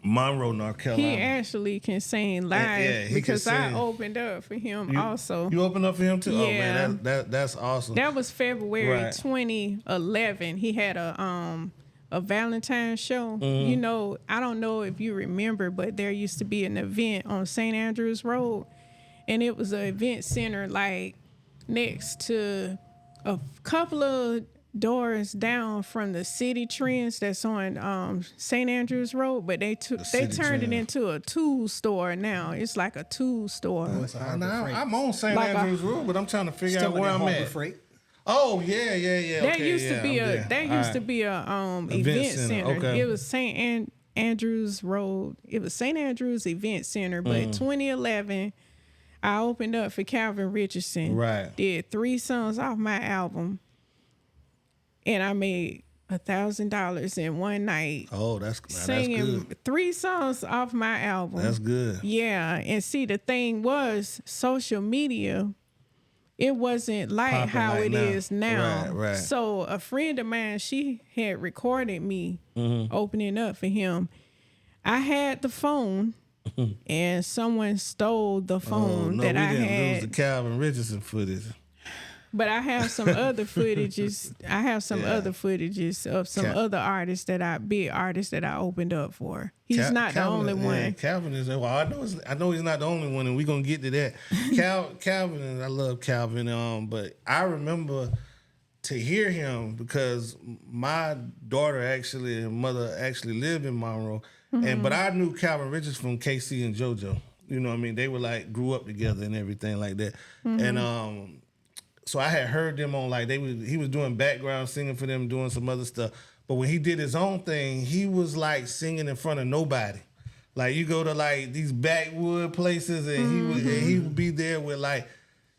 Monroe, North Carolina. He actually can sing live Yeah, he because can sing. I opened up for him also. You opened up for him too? Yeah. Oh man, that's awesome. That was February Right. 2011. He had a Valentine's show. Mm-hmm. You know, I don't know if you remember, but there used to be an event on St. Andrews Road, and it was an event center like next to a couple of doors down from the City Trends that's on St. Andrews Road, but they City turned it Trends. into a tool store now. It's like a tool store. Oh, it's a Harbor Freight. I'm on St. Like Andrews Road, but I'm trying to figure Still out where in I'm Harbor at. Freight. Oh yeah. That Okay, used to be I'm a there. event center. Okay. It was St. Andrews Road. It was St. Andrews Event Center. But 2011, I opened up for Calvin Richardson. Right. Did 3 songs off my album, and I made $1,000 in one night Oh, that's singing good. 3 songs off my album. That's good. Yeah, and see, the thing was, social media, it wasn't like Popping how like it now. is now. Right. So a friend of mine, she had recorded me Mm-hmm. opening up for him. I had the phone, and someone stole the phone Oh, no, that we I didn't had. lose the Calvin Richardson footage. But I have some other footages. I have some Yeah. other footages of some other artists big artists that I opened up for. He's not Calvin, the only one. Calvin is. Well, I know he's not the only one, and we're gonna get to that. Calvin, and I love Calvin. But I remember to hear him because my daughter and mother actually lived in Monroe, but I knew Calvin Richards from KC and JoJo. You know what I mean? They were like grew up together and everything like that, and so I had heard them on like he was doing background singing for them, doing some other stuff. But when he did his own thing, he was like singing in front of nobody. Like you go to like these backwood places and he would be there with like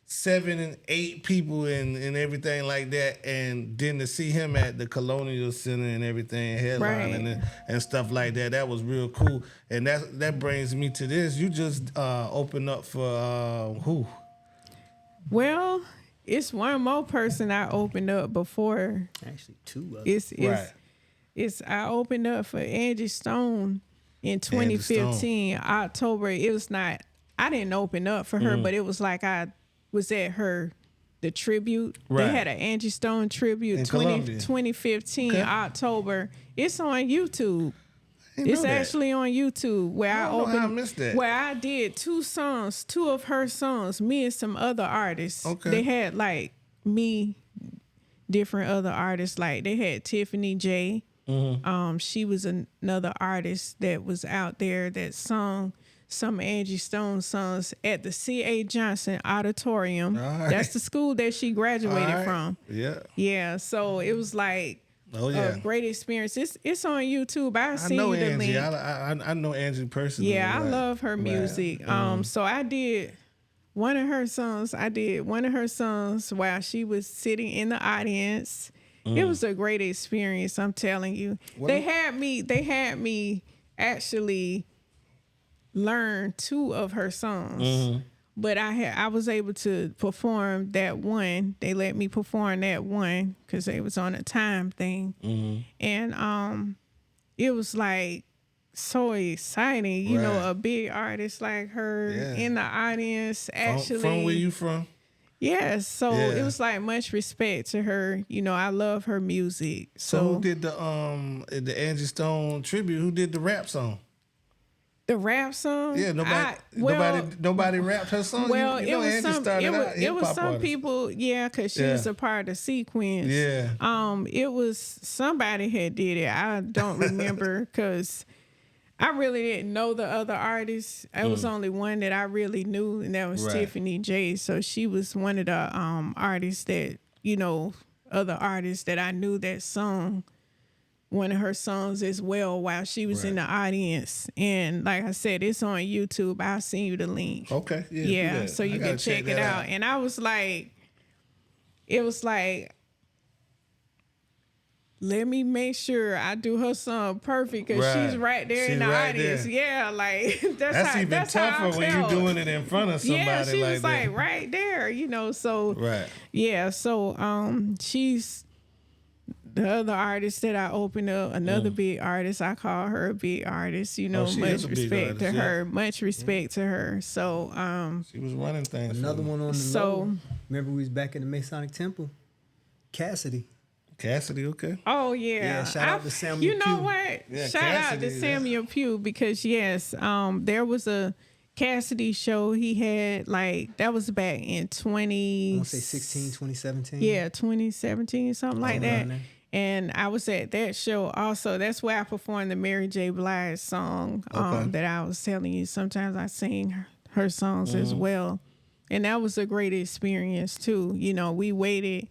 7 and 8 people and everything like that. And then to see him at the Colonial Center and everything, headlining and stuff like that, that was real cool. And that brings me to this. You just opened up for who? Well, it's one more person I opened up before. Actually, 2 of them. It's I opened up for Angie Stone in 2015 October. It was not. I didn't open up for her, but it was like I was at the tribute. Right. They had an Angie Stone tribute In Columbia. 2015 Okay. October. It's on YouTube. Didn't It's know that. actually on YouTube where I don't know opened. how I missed that. Where I did 2 songs, 2 of her songs. Me and some other artists. Okay. They had like me, different other artists. Like they had Tiffany J. She was another artist that was out there that sung some Angie Stone songs at the C.A. Johnson Auditorium. All right. That's the school that she graduated All right. from. Yeah. Yeah, so it was like Oh yeah. a great experience. It's on YouTube. I'll I send know you the Angie. link. I know Angie personally. Yeah, I Right. love her Right. music. So I did one of her songs. While she was sitting in the audience. It was a great experience, I'm telling you. They had me actually learn 2 of her songs. But I was able to perform that one. They let me perform that one because it was on a time thing. And it was like so exciting, you know, Right. a big artist like her Yeah. in the audience actually. From where you from? Yes, so Yeah. it was like much respect to her. You know, I love her music. So who did the Angie Stone tribute? Who did the rap song? the rap song? Yeah, nobody rapped her song. Well, you know, it was Angie some. started out It was hip-hop some artist. people. Yeah, because she Yeah. was a part of Sequence. Yeah. It was somebody had did it. I don't remember because I really didn't know the other artists. It was only one that I really knew, and that was Right. Tiffany J. So she was one of the artists that, you know, other artists that I knew that sung one of her songs as well while she was in the audience. And like I said, it's on YouTube. I'll send you the link. Okay. Yeah. do Yeah, that. so I you gotta can check it that out. And I was like, it was like, let me make sure I do her song perfect because Right. she's right there She in the right audience. there. Yeah, like That's how, even that's how I tougher when felt. you're doing it in front of somebody Yeah, she like was that. like right there, so Right. yeah, so she's the other artist that I opened up, another big artist. I call her a big artist, she much is a big respect to artist, yeah. her, much respect to her. So She was running things. Another for one on the So- low. Remember we was back in the Masonic Temple. Cassidy. Cassidy, okay. oh yeah, Yeah, shout out to Samuel You know Pugh. what? Yeah, Shout out Cassidy, to yeah. Samuel Pugh because yes, there was a Cassidy show he had, like that was back in I 20 want to say 16, 2017. yeah, 2017, something like that. around there. And I was at that show also. That's where I performed the Mary J. Blige song Okay. that I was telling you. Sometimes I sing her songs as well. And that was a great experience too. We waited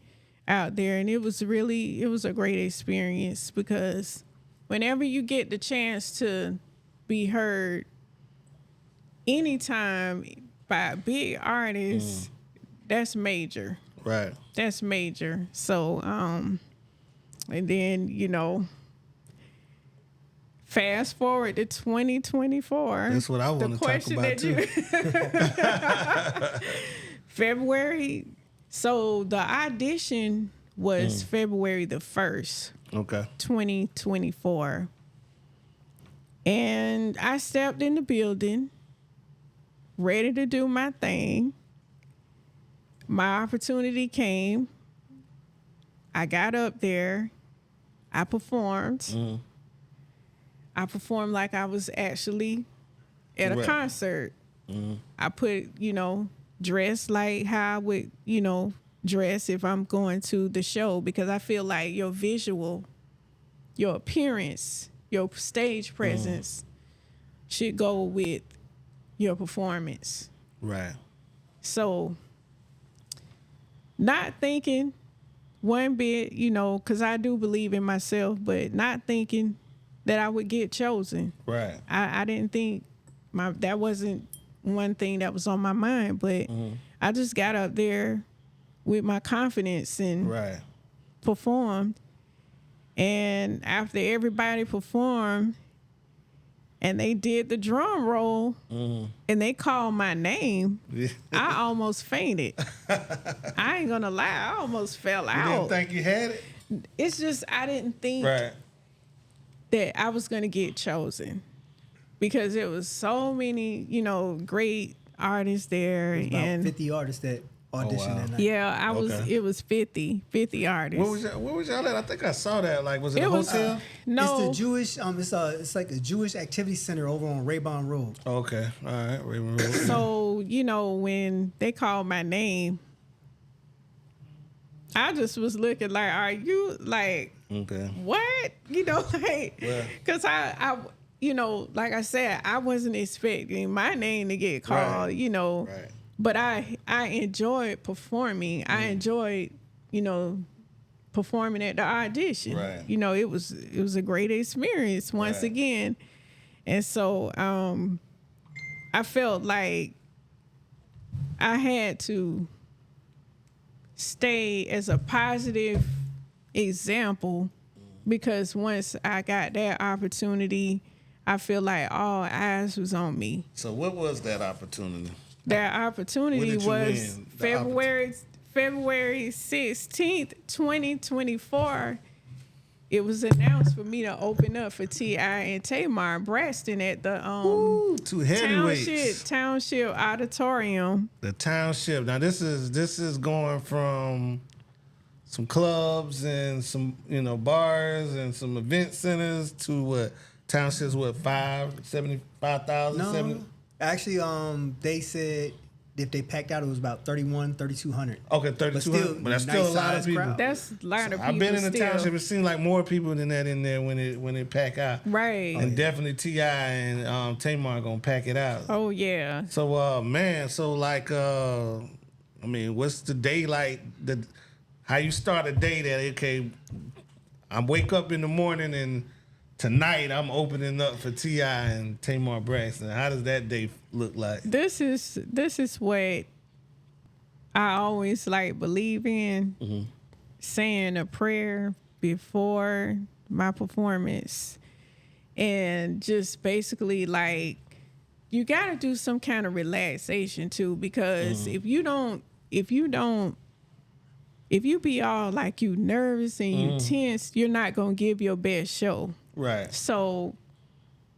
out there and it was a great experience because whenever you get the chance to be heard anytime by a big artist, that's major. Right. That's major. So, and then, fast forward to 2024. That's what I want to talk about too. February. So the audition was February the 1st, Okay. 2024. And I stepped in the building, ready to do my thing. My opportunity came. I got up there. I performed. I performed like I was actually at a Right. concert. I put, dress like how I would, dress if I'm going to the show because I feel like your visual, your appearance, your stage presence should go with your performance. Right. So, not thinking one bit, because I do believe in myself, but not thinking that I would get chosen. Right. I didn't think that wasn't one thing that was on my mind, but I just got up there with my confidence and Right. performed. And after everybody performed and they did the drum roll and they called my name, I almost fainted. I ain't gonna lie, I almost fell You out. didn't think you had it? It's just I didn't think Right. that I was gonna get chosen because there was so many, great artists there, About and 50 artists that auditioned wow. that night. yeah, Okay. It was 50 artists. Where was y'all at? I think I saw that. Like, was it a It was- hotel? No, It's the Jewish, it's like a Jewish activity center over on Raybon Road. Okay. All right. Raven Road. so when they called my name, I just was looking like, are you like Okay. what? Like, Yeah. because I like I said, I wasn't expecting my name to get called, Right. but I enjoyed performing. I enjoyed, performing at the audition. Right. It was a great experience once Right. again. And so I felt like I had to stay as a positive example because once I got that opportunity, I feel like all eyes was on me. So what was that opportunity? That When opportunity did you was win the February 16th, 2024. It was announced for me to open up for T.I. and Tamar Braxton at the Ooh, two heavyweights. Township Auditorium. The township. Now this is going from some clubs and some bars and some event centers to what townships? What 75,000? No, actually, they said if they packed out, it was about 3,200. Okay, 3,200. But that's still a lot of nice-sized people. crowd. That's a lot of people. I've been in the still. township. It seems like more people than that in there when it pack out. Right. And definitely Ti and Tamar gonna pack it out. Oh yeah. So man, so like what's the day like? How you start a day that okay, I wake up in the morning and tonight I'm opening up for T.I. and Tamar Braxton. How does that day look like? This is what I always like believe in saying a prayer before my performance, and just basically like you got to do some kind of relaxation too, because if you be all like you nervous and you tense, you're not gonna give your best show. Right. So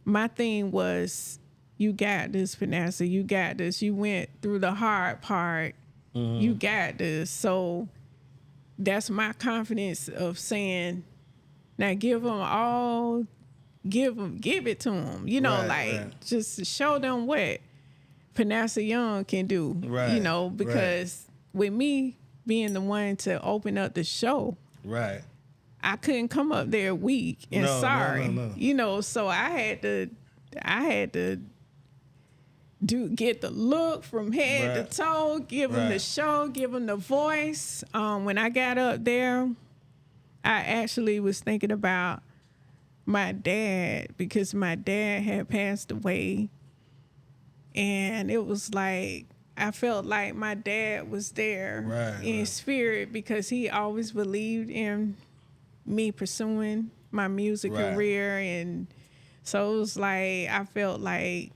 my thing was, you got this, Panessia. You got this. You went through the hard part. You got this. So that's my confidence of saying, now give it to them. You know, just to show them what Panessia Young can do. Right. You know, because with me being the one to open up the show, right, I couldn't come up there weak and sorry. No. You know, so I had to get the look from head to toe, give them the show, give them the voice. When I got up there, I actually was thinking about my dad, because my dad had passed away, and it was like I felt like my dad was there in spirit, because he always believed in me pursuing my music career. And so it was like I felt like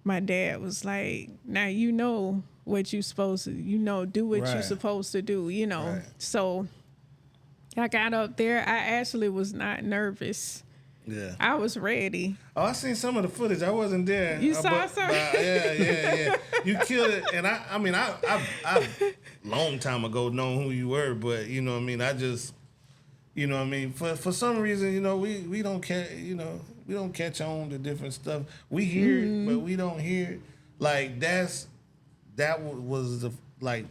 my dad was like, now you know what you supposed to, do what you're supposed to do, So I got up there. I actually was not nervous. Yeah, I was ready. Oh, I seen some of the footage. I wasn't there. You saw some? Yeah. You killed it. And I long time ago known who you were, but you know what I mean. I just, you know what I mean. For some reason, we don't catch, we don't catch on to different stuff. We hear it, but we don't hear it. Like that was the like.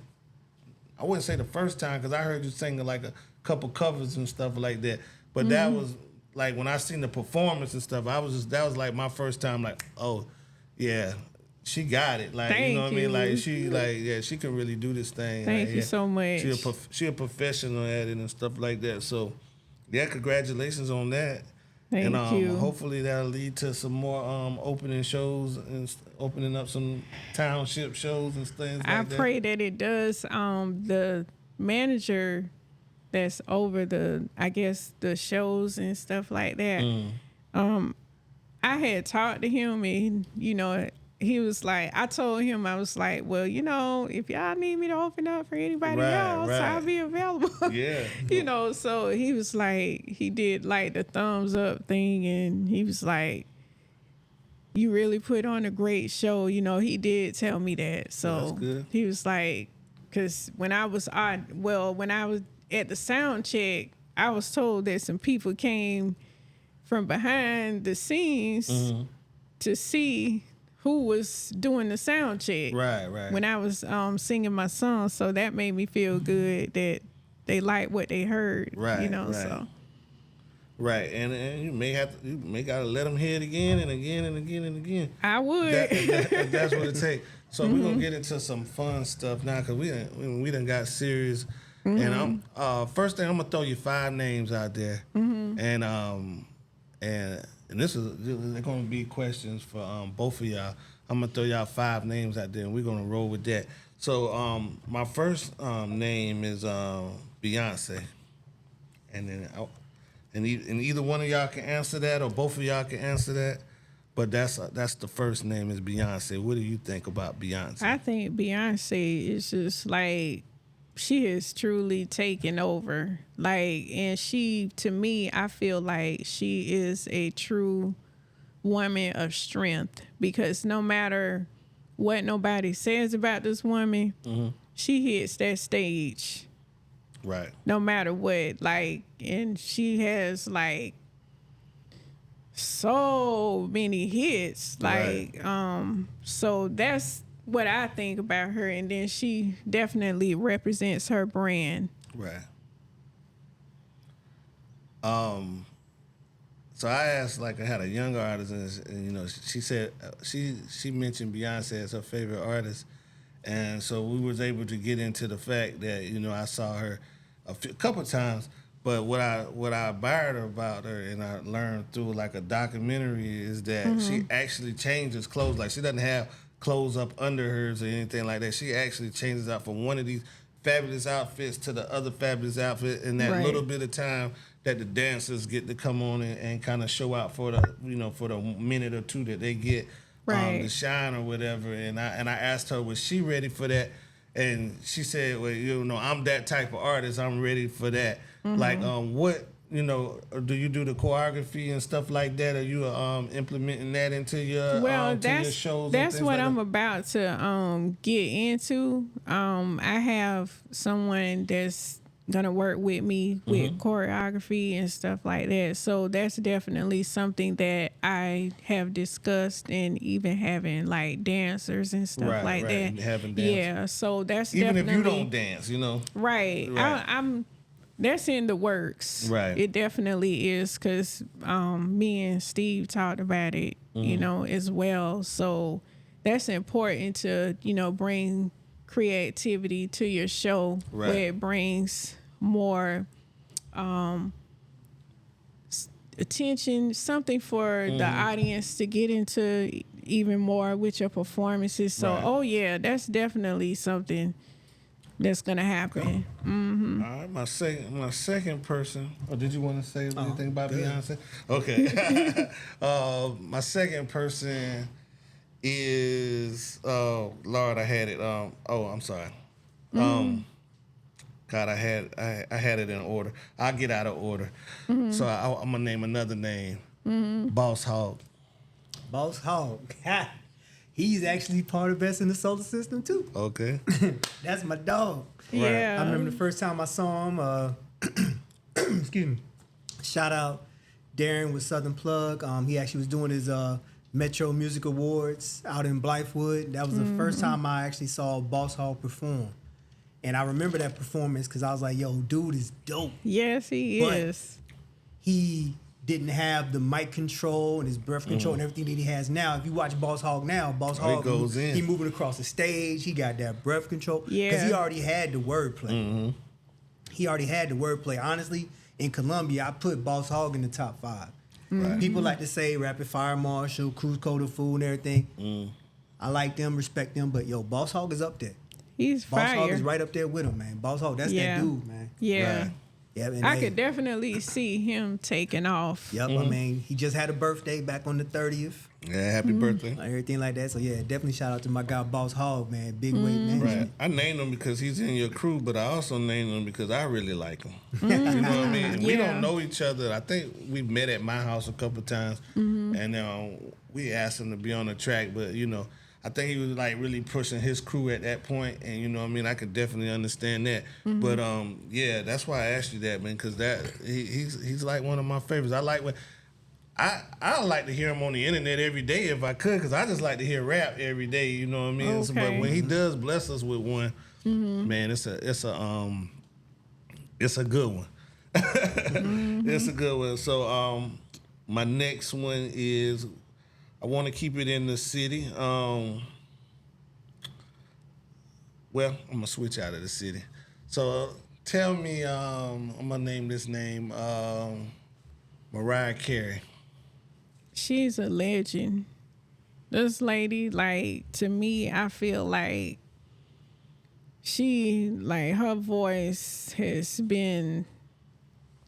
I wouldn't say the first time, because I heard you singing like a couple covers and stuff like that. But that was like when I seen the performance and stuff. That was like my first time. Like, oh, yeah, she got it. Like, Thank you know what I mean? you. Like she can really do this thing. Thank like, you so much. She a professional at it and stuff like that. So, yeah, congratulations on that. Thank you. Hopefully that'll lead to some more opening shows and opening up some township shows and things I like that. pray that it does. The manager that's over the shows and stuff like that. I had talked to him, and he was like, I told him, I was like, well, if y'all need me to open up for anybody else, I'll be available. Yeah. So he was like, he did like the thumbs up thing, and he was like, you really put on a great show. He did tell me that. So that's good. He was like, because when I was at the sound check, I was told that some people came from behind the scenes to see who was doing the sound check. Right. When I was singing my song, so that made me feel good that they liked what they heard. Right. So. Right, and you may gotta let them hear it again and again and again and again. I would. That's what it takes. So we're gonna get into some fun stuff now, because we done got serious. And first thing, I'm gonna throw you 5 names out there, and this is they're gonna be questions for both of y'all. I'm gonna throw y'all 5 names out there, and we're gonna roll with that. So my first name is Beyonce, and then and either one of y'all can answer that, or both of y'all can answer that. But that's the first name is Beyonce. What do you think about Beyonce? I think Beyonce is just like, she has truly taken over. Like, and she, to me, I feel like she is a true woman of strength, because no matter what nobody says about this woman, she hits that stage. Right. No matter what. Like, and she has like so many hits. Like, so that's what I think about her. And then she definitely represents her brand. Right. So I asked, like, I had a younger artist, and she said she mentioned Beyonce as her favorite artist, and so we was able to get into the fact that I saw her a couple times, but what I admired about her, and I learned through like a documentary, is that she actually changes clothes. Like, she doesn't have clothes up under hers or anything like that. She actually changes out from one of these fabulous outfits to the other fabulous outfit in that Right. little bit of time that the dancers get to come on and kind of show out for the for the minute or two that they get Right. to shine or whatever. And I asked her, was she ready for that? And she said, well, I'm that type of artist. I'm ready for that. Like, what, do you do the choreography and stuff like that? Are you implementing that into your to your shows? That's and things what like I'm that? about to get into. I have someone that's gonna work with me with choreography and stuff like that. So that's definitely something that I have discussed, and even having like dancers and stuff like that. Having dancers. Yeah, so that's Even definitely if you don't dance, right. Right. I'm that's in the works. Right. It definitely is, because me and Steve talked about it, as well. So that's important to, bring creativity to your show, Right. where it brings more attention, something for the audience to get into even more with your performances. So, Right. that's definitely something that's gonna happen. All right, my second person. Oh, did you want to say anything about go ahead. Beyonce? Okay. My second person is Lord, I had it. I'm sorry. God, I had it in order. I'll get out of order. So I'm gonna name another name. Boss Hog. Boss Hog. He's actually part of Best in the Solar System too. Okay. That's my dog. Yeah. I remember the first time I saw him. Excuse me. Shout out Darren with Southern Plug. He actually was doing his Metro Music Awards out in Blythewood. That was the first time I actually saw Boss Hog perform. And I remember that performance because I was like, yo, dude is dope. Yes, he But is. He didn't have the mic control and his breath control and everything that he has now. If you watch Boss Hog now, Boss Hog goes in. He moving across the stage. He got that breath control. Yeah. Because he already had the wordplay. He already had the wordplay. Honestly, in Columbia, I put Boss Hog in the top 5. Right. People like to say Rapid Fire Marshall, Cruise Code of Food and everything. I like them, respect them, but yo, Boss Hog is up there. He's Boss fire. Hog is right up there with him, man. Boss Hog, that's that dude, man. Yeah. Right. Yeah, and I could definitely see him taking off. Yep, I mean, he just had a birthday back on the 30th. Yeah, happy birthday. Everything like that. So yeah, definitely shout out to my guy Boss Hog, man. Big weight management. Right. I named him because he's in your crew, but I also named him because I really like him. You know what I mean? And we Yeah. don't know each other. I think we met at my house a couple times, and we asked him to be on the track, but I think he was like really pushing his crew at that point, and you know what I mean, I could definitely understand that. But yeah, that's why I asked you that, man, because he's like one of my favorites. I like when I like to hear him on the internet every day if I could, because I just like to hear rap every day. You know what I mean? So, but Okay. when he does bless us with one, man, it's a good one. It's a good one. So my next one is, I want to keep it in the city. Well, I'm gonna switch out of the city. So tell me, I'm gonna name this name Mariah Carey. She's a legend. This lady, like, to me, I feel like her voice has been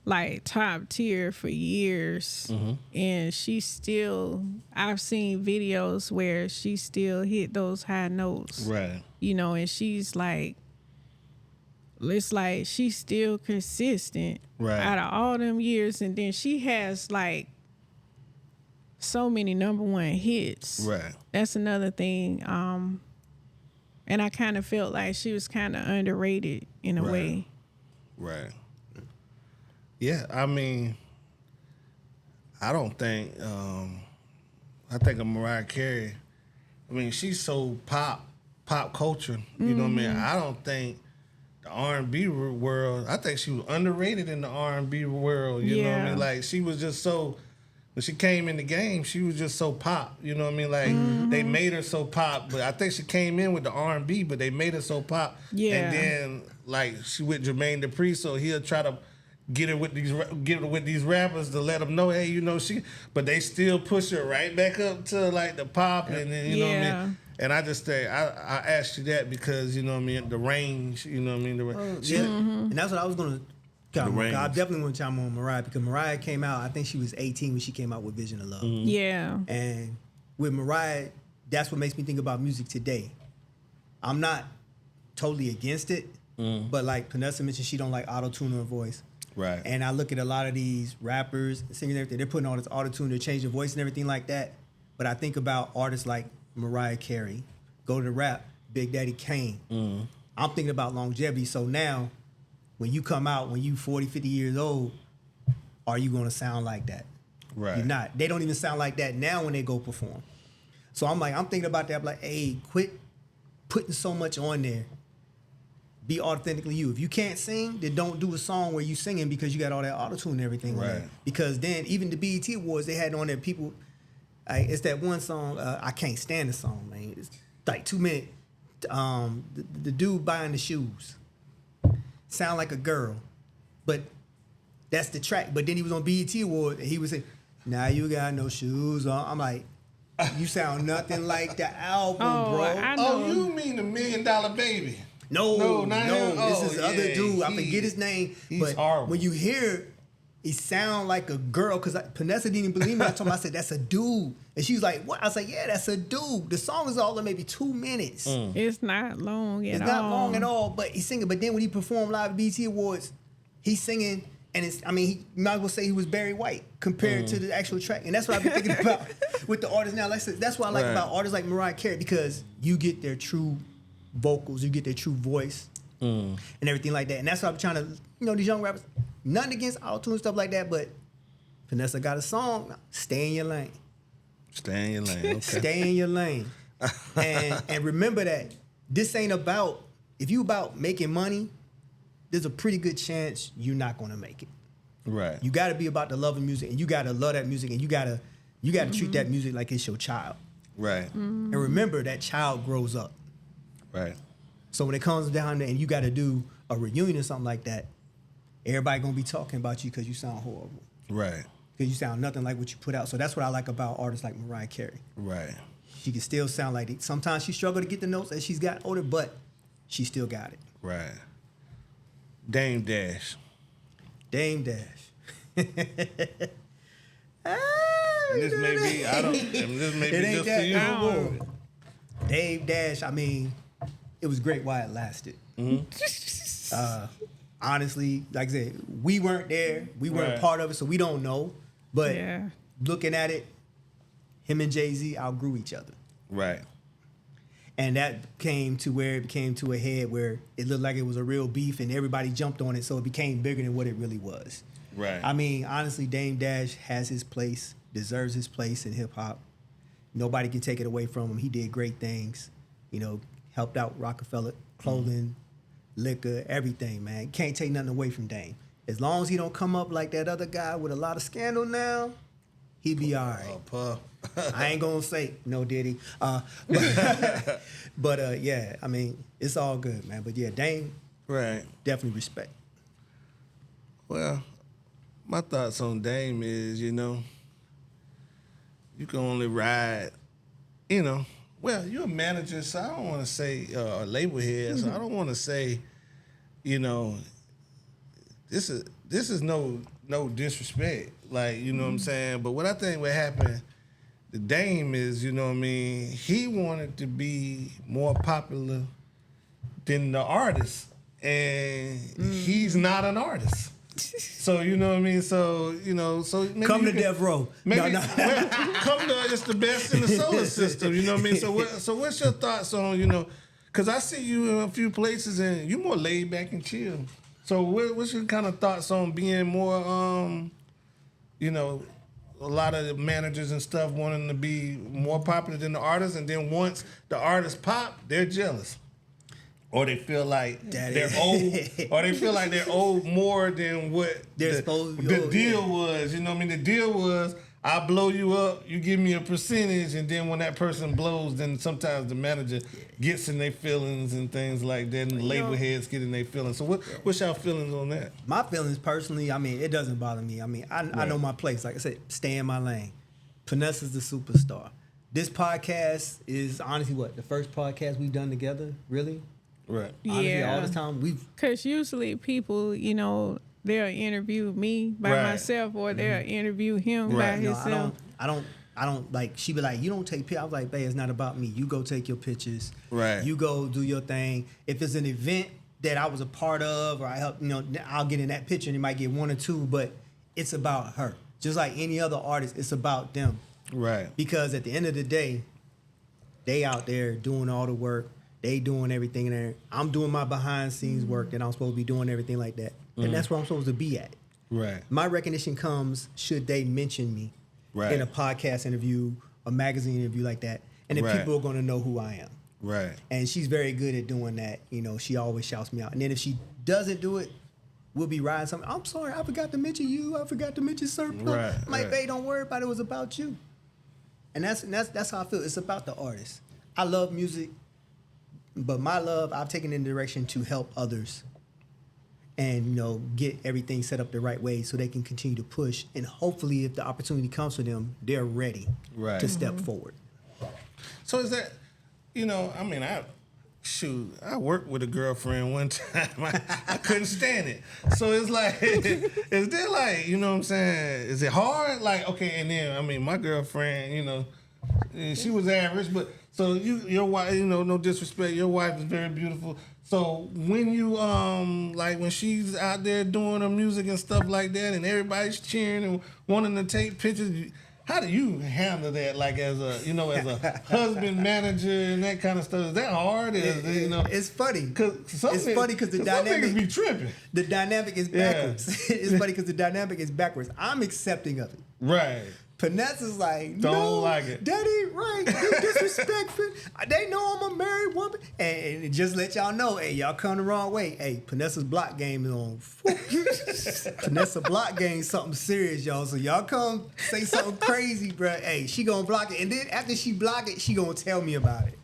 like top tier for years, and I've seen videos where she still hit those high notes, Right. and she's like, it's like she's still consistent Right. out of all them years, and then she has like so many number one hits. Right. That's another thing. And I kind of felt like she was kind of underrated in a Right. way. Right. Yeah, I mean, I don't think. I think of Mariah Carey. I mean, she's so pop culture. You know what I mean? I don't think the R&B world. I think she was underrated in the R&B world. You know what I Yeah. mean? Like, she was just so. When she came in the game, she was just so pop. You know what I mean? Like, they made her so pop. But I think she came in with the R&B, but they made her so pop. Yeah. And then, like, she with Jermaine Dupri, so he'll try to get her with these rappers to let them know, hey, she. But they still push her right back up to like the pop, and then you know what I Yeah. mean. And I just say I asked you that because you know what I mean, the range, you know what I mean, Yeah, and that's what I was gonna. I range. definitely want to chime on Mariah because Mariah came out. I think she was 18 when she came out with Vision of Love. Yeah. And with Mariah, that's what makes me think about music today. I'm not totally against it, but like Panessia mentioned, she don't like auto-tune her voice. Right. And I look at a lot of these rappers, singers, everything. They're putting all this auto-tune to change their voice and everything like that. But I think about artists like Mariah Carey, go to rap, Big Daddy Kane. I'm thinking about longevity. So now, when you come out, when you 40, 50 years old, are you going to sound like that? Right. You're not. They don't even sound like that now when they go perform. So I'm thinking about that. I'm like, hey, quit putting so much on there. Be authentically you. If you can't sing, then don't do a song where you singing because you got all that auto-tune and everything. On there. Because then even the BET Awards, they had on there people, it's that one song, I can't stand the song, man. It's like 2 minutes. The dude buying the shoes. Sound like a girl. But that's the track. But then he was on BET Awards and he was saying, now you got no shoes on. I'm like, you sound nothing like the album, bro. I know. Oh, you mean the $1 Million Baby? No, not him. this is the other dude. I forget his name. But horrible. when you hear, he sound like a girl. Because Panessia didn't even believe me. I told him, I said, that's a dude. And she was like, what? I was like, yeah, that's a dude. The song is all of maybe 2 minutes. It's not long at all. It's not long at all, but he's singing. But then when he performed live at BET Awards, he's singing, and you might as well say he was Barry White compared to the actual track. And that's what I've been thinking about with the artists now. Like I said, that's what I like about artists like Mariah Carey, because you get their true vocals, you get their true voice, and everything like that. And that's what I'm trying to, these young rappers, nothing against auto-tune stuff like that, but Panessia got a song, stay in your lane. Stay in your lane. Okay. Stay in your lane. And remember that this ain't about, if you about making money, there's a pretty good chance you're not gonna make it. Right. You gotta be about the love of music, and you gotta love that music, and you gotta treat that music like it's your child. Right. And remember that child grows up. Right. So when it comes down to, and you gotta do a reunion or something like that, everybody gonna be talking about you because you sound horrible. Right. Because you sound nothing like what you put out. So that's what I like about artists like Mariah Carey. Right. She can still sound like it. Sometimes she struggled to get the notes as she's got older, but she still got it. Right. Dame Dash. Dame Dash. And this may be, this may It be ain't just for you. that no more. Dame Dash, it was great while it lasted. Honestly, like I said, we weren't there. We weren't part of it, so we don't know. But looking at it, him and Jay-Z outgrew each other. Right. And that came to where it became to a head where it looked like it was a real beef and everybody jumped on it, so it became bigger than what it really was. Right. Honestly, Dame Dash has his place, deserves his place in hip-hop. Nobody can take it away from him. He did great things. Helped out Rockefeller, clothing, liquor, everything, man. Can't take nothing away from Dame. As long as he don't come up like that other guy with a lot of scandal now, he be all right. Oh, Puff. I ain't gonna say no, Diddy. But yeah, it's all good, man. But yeah, Dame, Right. definitely respect. Well, my thoughts on Dame is, you can only ride, well, you're a manager, so I don't want to say a label head, so I don't want to say, this is no disrespect, like, you know what I'm saying? But what I think what happened, the Dame is, he wanted to be more popular than the artist, and he's not an artist. So you know what I mean. So so maybe come to Death Row. Maybe come to it's the best in the solar system. You know what I mean. So what's your thoughts on Because I see you in a few places and you're more laid back and chill. So what's your kind of thoughts on being more a lot of the managers and stuff wanting to be more popular than the artists, and then once the artists pop, they're jealous. Or they feel like they're owed, or they feel like they're owed more than what the deal was. You know what I mean? The deal was, I blow you up, you give me a percentage, and then when that person blows, then sometimes the manager gets in their feelings and things like that, and the label heads get in their feelings. So what's y'all feelings on that? My feelings personally, it doesn't bother me. I know my place. Like I said, stay in my lane. Panessia is the superstar. this podcast is honestly the first podcast we've done together, really. Right. Honestly, all this time Because usually people, they'll interview me by Right. myself or they'll interview him by Right. No, himself. I don't like. She be like, you don't take pictures. I was like, babe, it's not about me. You go take your pictures. Right. You go do your thing. If it's an event that I was a part of or I help, I'll get in that picture and it might get one or two, but it's about her. Just like any other artist, it's about them. Right. Because at the end of the day, they out there doing all the work. They doing everything in there. I'm doing my behind scenes work that I'm supposed to be doing, everything like that. And that's where I'm supposed to be at. Right. My recognition comes should they mention me Right. in a podcast interview, a magazine interview like that. And then Right. people are going to know who I am. Right. And she's very good at doing that. She always shouts me out. And then if she doesn't do it, we'll be riding something. I'm sorry, I forgot to mention you. I forgot to mention certain. Right, I'm like, right. babe, don't worry about it. It was about you. And that's how I feel. It's about the artist. I love music, but my love, I've taken in the direction to help others and get everything set up the right way so they can continue to push. And hopefully, if the opportunity comes for them, they're ready Right. to step forward. So is that, I worked with a girlfriend one time. I couldn't stand it. So it's like, is there like, you know what I'm saying? Is it hard? Like, okay, and then, my girlfriend, she was average, but so your wife, no disrespect, your wife is very beautiful. So when you, when she's out there doing her music and stuff like that and everybody's cheering and wanting to take pictures, how do you handle that, like as a husband manager and that kind of stuff? Is that hard? It's funny. It's funny because the some dynamic niggas be tripping. The dynamic is backwards. It's funny because the dynamic is backwards. I'm accepting of it. Right. Panessa's like, Don't no, like it. That ain't right. You disrespectful. They know I'm a married woman. And just let y'all know, hey, y'all come the wrong way. Hey, Panessa's block game is on. Panessa block game something serious, y'all. So y'all come say something crazy, bro. Hey, she gonna block it. And then after she block it, she gonna tell me about it.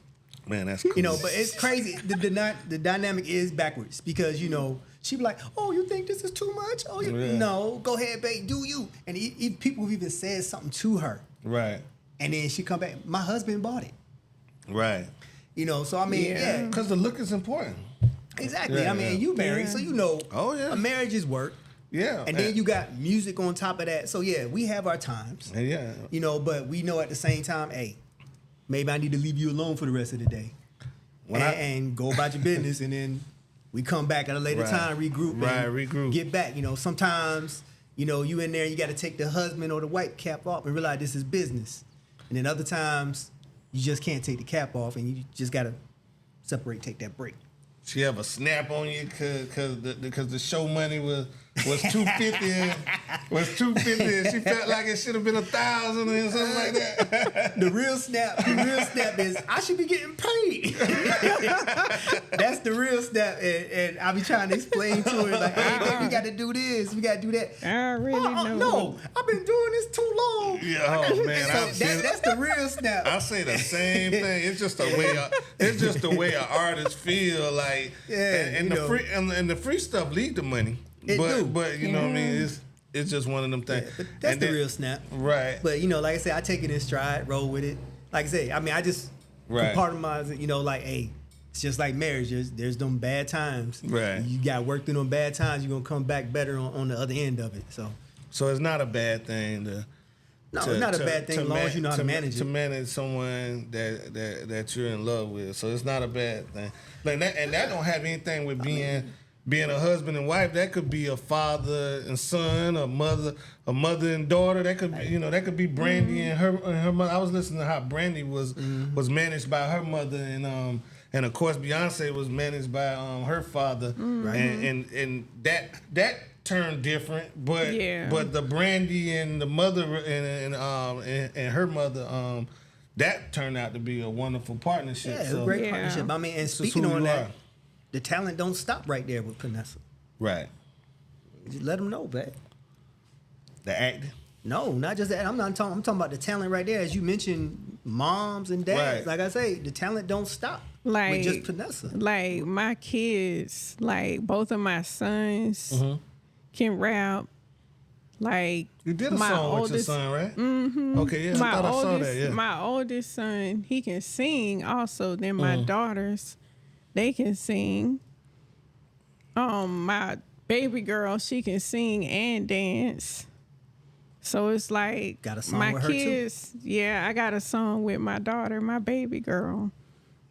Man, that's cool. But it's crazy. The dynamic is backwards because, she be like, oh, you think this is too much? Oh, no, go ahead, babe, do you. And people have even said something to her. Right. And then she come back, my husband bought it. Right. So I mean, yeah. Because the look is important. Exactly. Yeah, I mean, yeah. you married, so Oh, yeah. a marriage is work. Yeah. And then you got music on top of that. So yeah, we have our times. Yeah. But we know at the same time, hey, maybe I need to leave you alone for the rest of the day. And go about your business, and then we come back at a later time, regroup, regroup, get back. Sometimes, you in there, you got to take the husband or the wife cap off and realize this is business. And then other times, you just can't take the cap off, and you just got to separate, take that break. She have a snap on you because the show money was $250 and she felt like it should have been $1,000 or something like that. The real snap is I should be getting paid. That's the real snap, and I be trying to explain to her like, hey, baby, we got to do this, we got to do that. I really know. No, I've been doing this too long. Yeah, oh man, That's the real snap. I say the same thing. It's just the way an artist feel like. And the free stuff lead to money. But you know what I mean? It's just one of them things. Yeah, but that's the real snap. Right. But like I said, I take it in stride, roll with it. Like I say, I just compartmentalize it, hey, it's just like marriage. There's them bad times. Right. You got to work through them bad times. You're going to come back better on the other end of it. So it's not a bad thing it's not a bad thing as long as you know how to manage it. To manage someone that you're in love with. So it's not a bad thing. That don't have anything with being a husband and wife. That could be a father and son, a mother and daughter. That could be, that could be Brandy and her mother. I was listening to how Brandy was managed by her mother, and of course Beyonce was managed by her father, and that turned different, but the Brandy and the mother and her mother, that turned out to be a wonderful partnership. Yeah, so, a great partnership. I mean, and speaking on that, the talent don't stop right there with Panessia. Right. Just let them know, babe. The acting. No, not just that. I'm talking about the talent right there. As you mentioned, moms and dads. Right. Like I say, the talent don't stop. Like with just Panessia. Like my kids, like both of my sons can rap, Like You did a my song with your oldest, son, right? Mm-hmm. Okay, yeah, I my thought I saw oldest, that. Yeah. my oldest son, he can sing. Also, then my daughters, they can sing. My baby girl, she can sing and dance. So it's like Got a song my with her, too? kids. Yeah, I got a song with my daughter, my baby girl.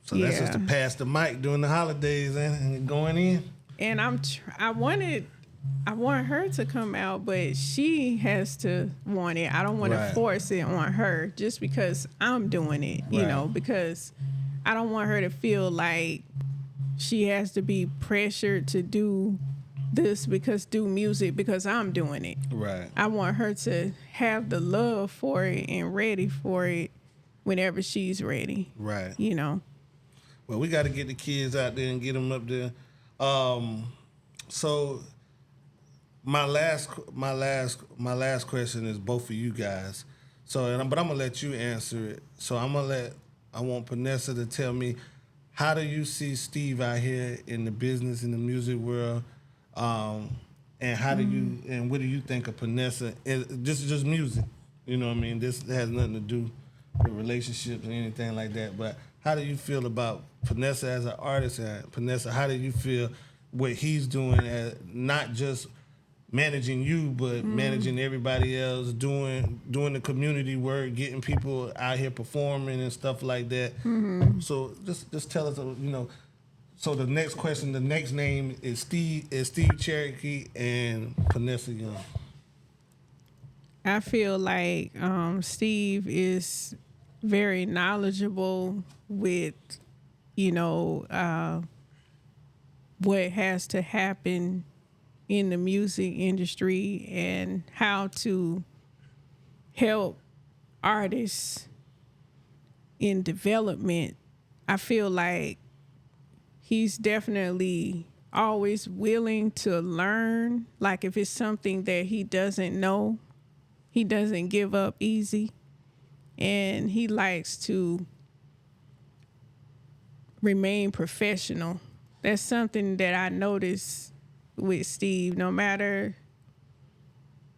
So that's just to pass the mic during the holidays and going in. And I want her to come out, but she has to want it. I don't want Right. to force it on her just because I'm doing it, you Right. know, because I don't want her to feel like she has to be pressured to do do music because I'm doing it. Right. I want her to have the love for it and ready for it whenever she's ready, Right. you know. Well, we got to get the kids out there and get them up there. So my last question is both of you guys. So, but I'm gonna let you answer it. So I want Panessia to tell me, how do you see Steve out here in the business, in the music world, and how do you and what do you think of Panessia? This is just music, you know what I mean? This has nothing to do with relationships or anything like that. But how do you feel about Panessia as an artist? And Panessia, how do you feel what he's doing as not just managing you, but managing everybody else, doing the community work, getting people out here performing and stuff like that. So just tell us, you know. So the next question, the next name is Steve Cherokee and Panessia Young. I feel like Steve is very knowledgeable with, you know, what has to happen in the music industry and how to help artists in development. I feel like he's definitely always willing to learn. Like if it's something that he doesn't know, he doesn't give up easy. And he likes to remain professional. That's something that I noticed with Steve. No matter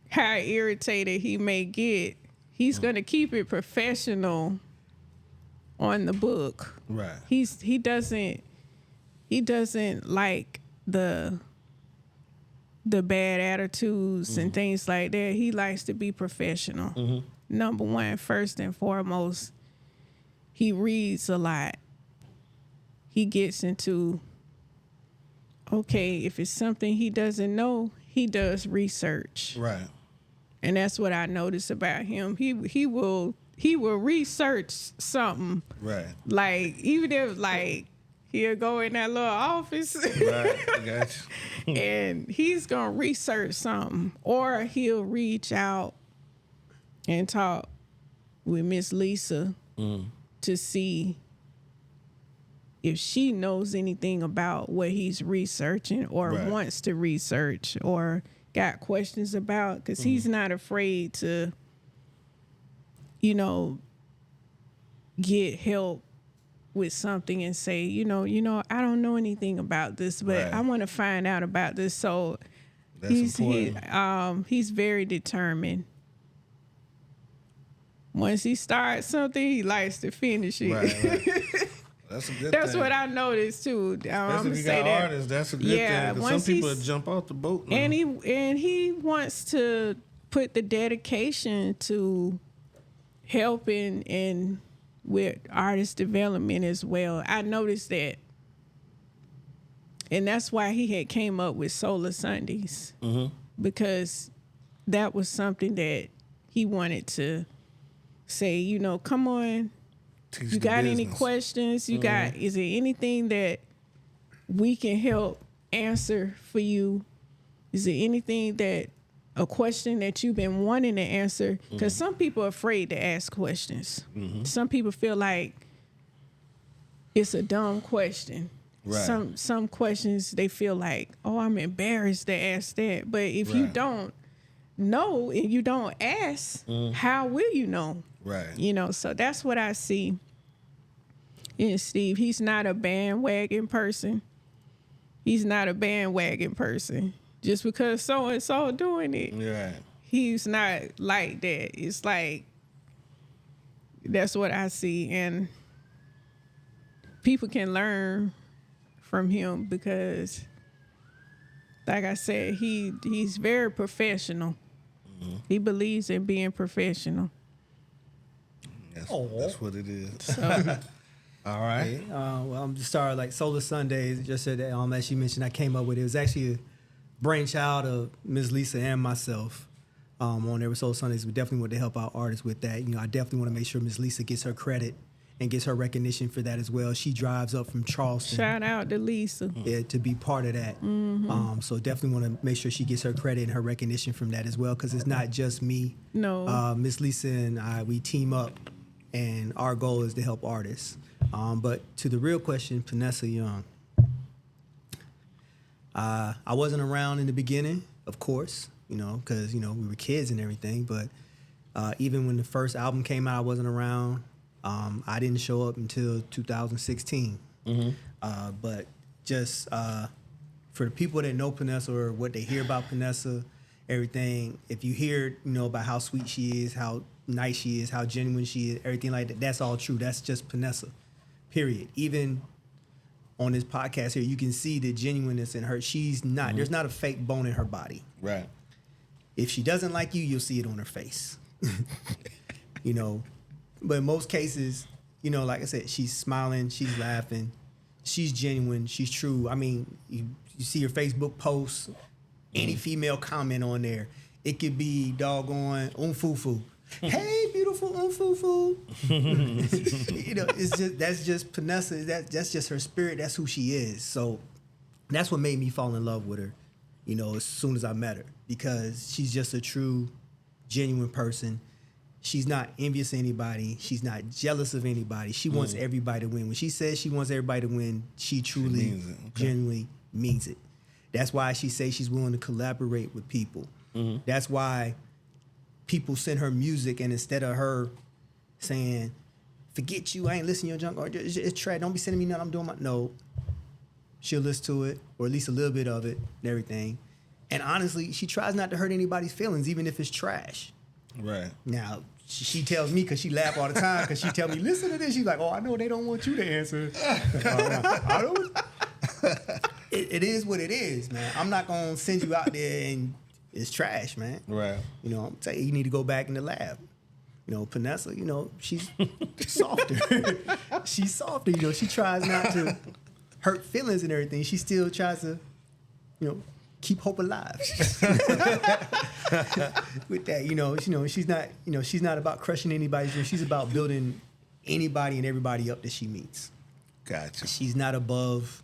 how irritated he may get, he's gonna keep it professional on the book. Right. He doesn't like the bad attitudes and things like that. He likes to be professional. Number one, first and foremost, he reads a lot. He gets into, okay, if it's something he doesn't know, he does research. Right. And that's what I noticed about him. He will research something. Right. Like even if like he'll go in that little office. Right. I got you. And he's gonna research something. Or he'll reach out and talk with Miss Lisa to see if she knows anything about what he's researching or Right. wants to research or got questions about, because he's not afraid to, you know, get help with something and say, you know, I don't know anything about this, but Right. I want to find out about this. So That's important. he's very determined. Once he starts something, he likes to finish it. Right. That's a good That's thing. what I noticed too. I'm Especially gonna if you say got that. artists, that's a good Yeah, thing. 'Cause once some people he's- jump off the boat now. And he wants to put the dedication to helping and with artist development as well. I noticed that. And that's why he had came up with Solar Sundays. Because that was something that he wanted to say, you know, come on, Teach you the got any business. questions? You got, is there anything that we can help answer for you? Is there anything that, a question that you've been wanting to answer? Because some people are afraid to ask questions. Some people feel like it's a dumb question. Right. Some questions they feel like, oh, I'm embarrassed to ask that. But if you Right. don't know and you don't ask, how will you know? Right. You know, so that's what I see in Steve. He's not a bandwagon person. He's not a bandwagon person. Just because so and so doing it, Right. he's not like that. It's like that's what I see, and people can learn from him because, like I said, he's very professional. He believes in being professional. That's what it is. So, All right. Well, I'm just started like Solar Sundays. Just said that as you mentioned, I came up with it. It was actually a brainchild of Ms. Lisa and myself. On there with Solar Sundays, we definitely want to help our artists with that. You know, I definitely want to make sure Ms. Lisa gets her credit and gets her recognition for that as well. She drives up from Charleston. shout out to Lisa. Yeah, to be part of that. So definitely want to make sure she gets her credit and her recognition from that as well, because it's not just me. No. Miss Lisa and I, we team up, and our goal is to help artists. But to the real question, Panessia Young, I wasn't around in the beginning, of course, because, we were kids and everything. But even when the first album came out, I wasn't around. I didn't show up until 2016. But just for the people that know Panessia or what they hear about Panessia, everything, if you hear, about how sweet she is, how nice she is, how genuine she is, everything like that, that's all true. That's just Panessia, period. Even on this podcast here, you can see the genuineness in her. She's not, there's not a fake bone in her body. Right. If she doesn't like you, you'll see it on her face. But in most cases, like I said, she's smiling, she's laughing, she's genuine, she's true. I mean, you see her Facebook posts, any female comment on there, it could be doggone umfufu. Hey, beautiful umfufu. That's just Panessia. That's just her spirit. That's who she is. So that's what made me fall in love with her, as soon as I met her, because she's just a true, genuine person. She's not envious of anybody. She's not jealous of anybody. She wants everybody to win. When she says she wants everybody to win, she truly, genuinely means it. That's why she says she's willing to collaborate with people. That's why people send her music, and instead of her saying, forget you, I ain't listening to your junk, or it's trash, don't be sending me nothing, I'm doing my... No. She'll listen to it, or at least a little bit of it, and everything. And honestly, she tries not to hurt anybody's feelings, even if it's trash. Right. Now, she tells me, because she laugh all the time, because she tell me, listen to this. She's like, oh, I know they don't want you to answer. I don't. It is what it is, man. I'm not going to send you out there and it's trash, man. Right. I'm saying you need to go back in the lab. Panessia, she's softer. She's softer, she tries not to hurt feelings and everything. She still tries to, keep hope alive. With that, she's not about crushing anybody's dream. She's about building anybody and everybody up that she meets. Gotcha. She's not above,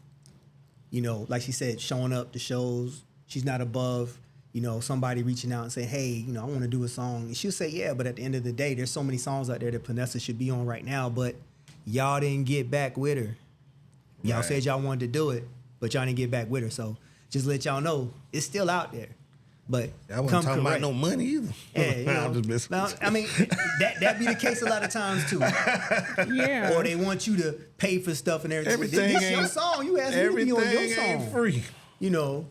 like she said, showing up to shows. She's not above, somebody reaching out and saying, hey, I want to do a song. And she'll say, yeah, but at the end of the day, there's so many songs out there that Panessia should be on right now, but y'all didn't get back with her. Y'all said y'all wanted to do it, but y'all didn't get back with her. So just let y'all know, it's still out there. But I wasn't talking about no money either. Yeah, I'm just messing. I mean, that be the case a lot of times too. Yeah. Or they want you to pay for stuff and everything. Everything This ain't your song. You asked me to be on your song. Ain't free. Yeah.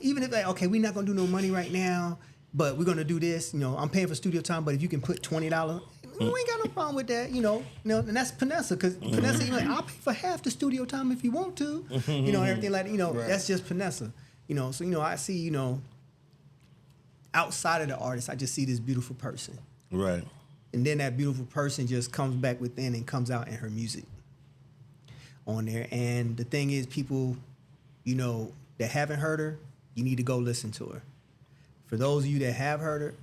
Even if okay, we're not gonna do no money right now, but we're gonna do this. I'm paying for studio time, but if you can put $20, we ain't got no problem with that. And that's Panessia, because Panessia, I'll pay for half the studio time if you want to. And everything like that. Right. That's just Panessia. So I see, outside of the artist, I just see this beautiful person. Right. And then that beautiful person just comes back within and comes out in her music on there. And the thing is, people, that haven't heard her, you need to go listen to her. For those of you that have heard her,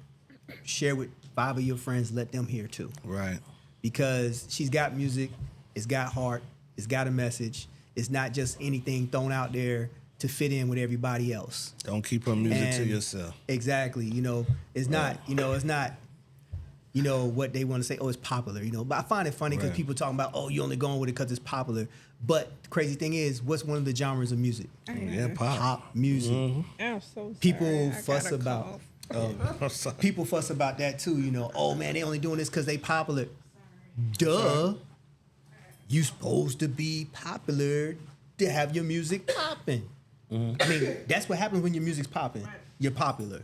share with 5 of your friends, let them hear too. Right. Because she's got music, it's got heart, it's got a message. It's not just anything thrown out there to fit in with everybody else. Don't keep her music to yourself. Exactly. It's not, it's not, what they want to say, oh, it's popular, But I find it funny because people talking about, oh, you only going with it because it's popular. But the crazy thing is, what's one of the genres of music? Yeah, pop. Pop music. I'm so sorry. People fuss about people fuss about that too, oh man, they only doing this because they popular. Duh. You supposed to be popular to have your music popping. I mean, that's what happens when your music's popping. You're popular.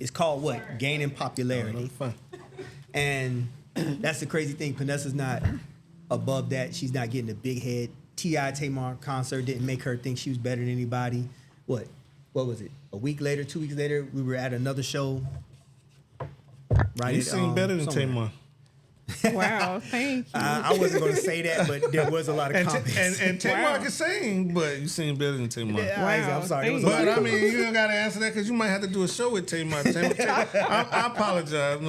It's called what? Gaining popularity. Fun. And that's the crazy thing. Panessa's not above that. She's not getting a big head. T.I. Tamar concert didn't make her think she was better than anybody. What was it? A week later, 2 weeks later, we were at another show. Right. You sing better than Tamar. Wow, thank you. I wasn't going to say that, but there was a lot of comments. And Tamar can sing, but you sing better than Tamar. I'm sorry. It was a lot But of I mean, you don't gotta answer that because you might have to do a show with Tamar. I apologize.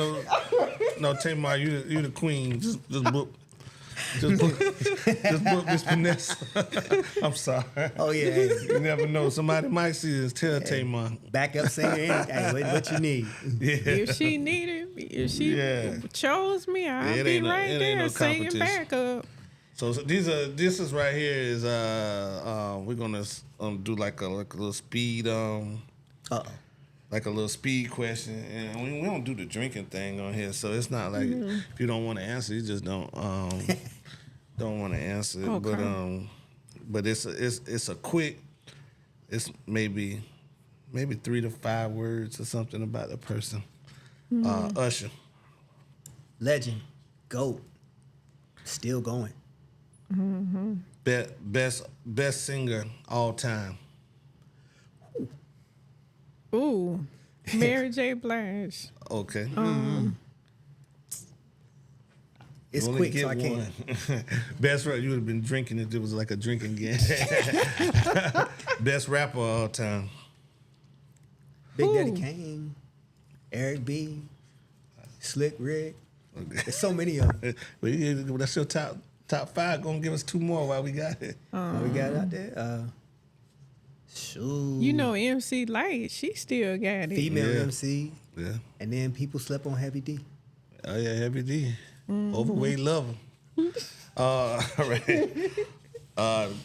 No, Tamar, you the queen. Just book Miss Panessia. I'm sorry. Oh yeah. You never know. Somebody might see this. Tell Tamar. Backup singer. Hey, what you need? Yeah. If she needed me, if she chose me, I'd be right there singing backup. So this is right here is we're gonna do like a little speed like a little speed question, and we don't do the drinking thing on here, so it's not like if you don't want to answer, you just don't want to answer. Okay. But it's a quick, it's maybe 3 to 5 words or something about the person. Usher, legend, GOAT, still going. Mm-hmm. Best singer all time. Ooh, Mary J. Blige. Okay. It's Only quick, get so I can't. one. Best rapper, you would have been drinking if it was like a drinking game. Best rapper of all time. Big Daddy Kane, Eric B, Slick Rick. Okay. There's so many of them. Well, that's your top 5. Gonna give us 2 more while we got it. We got it out there. Shoot. You know, MC Light, she still got it. Female MC. Yeah. And then people slept on Heavy D. Oh yeah, Heavy D. Overweight lover. All right.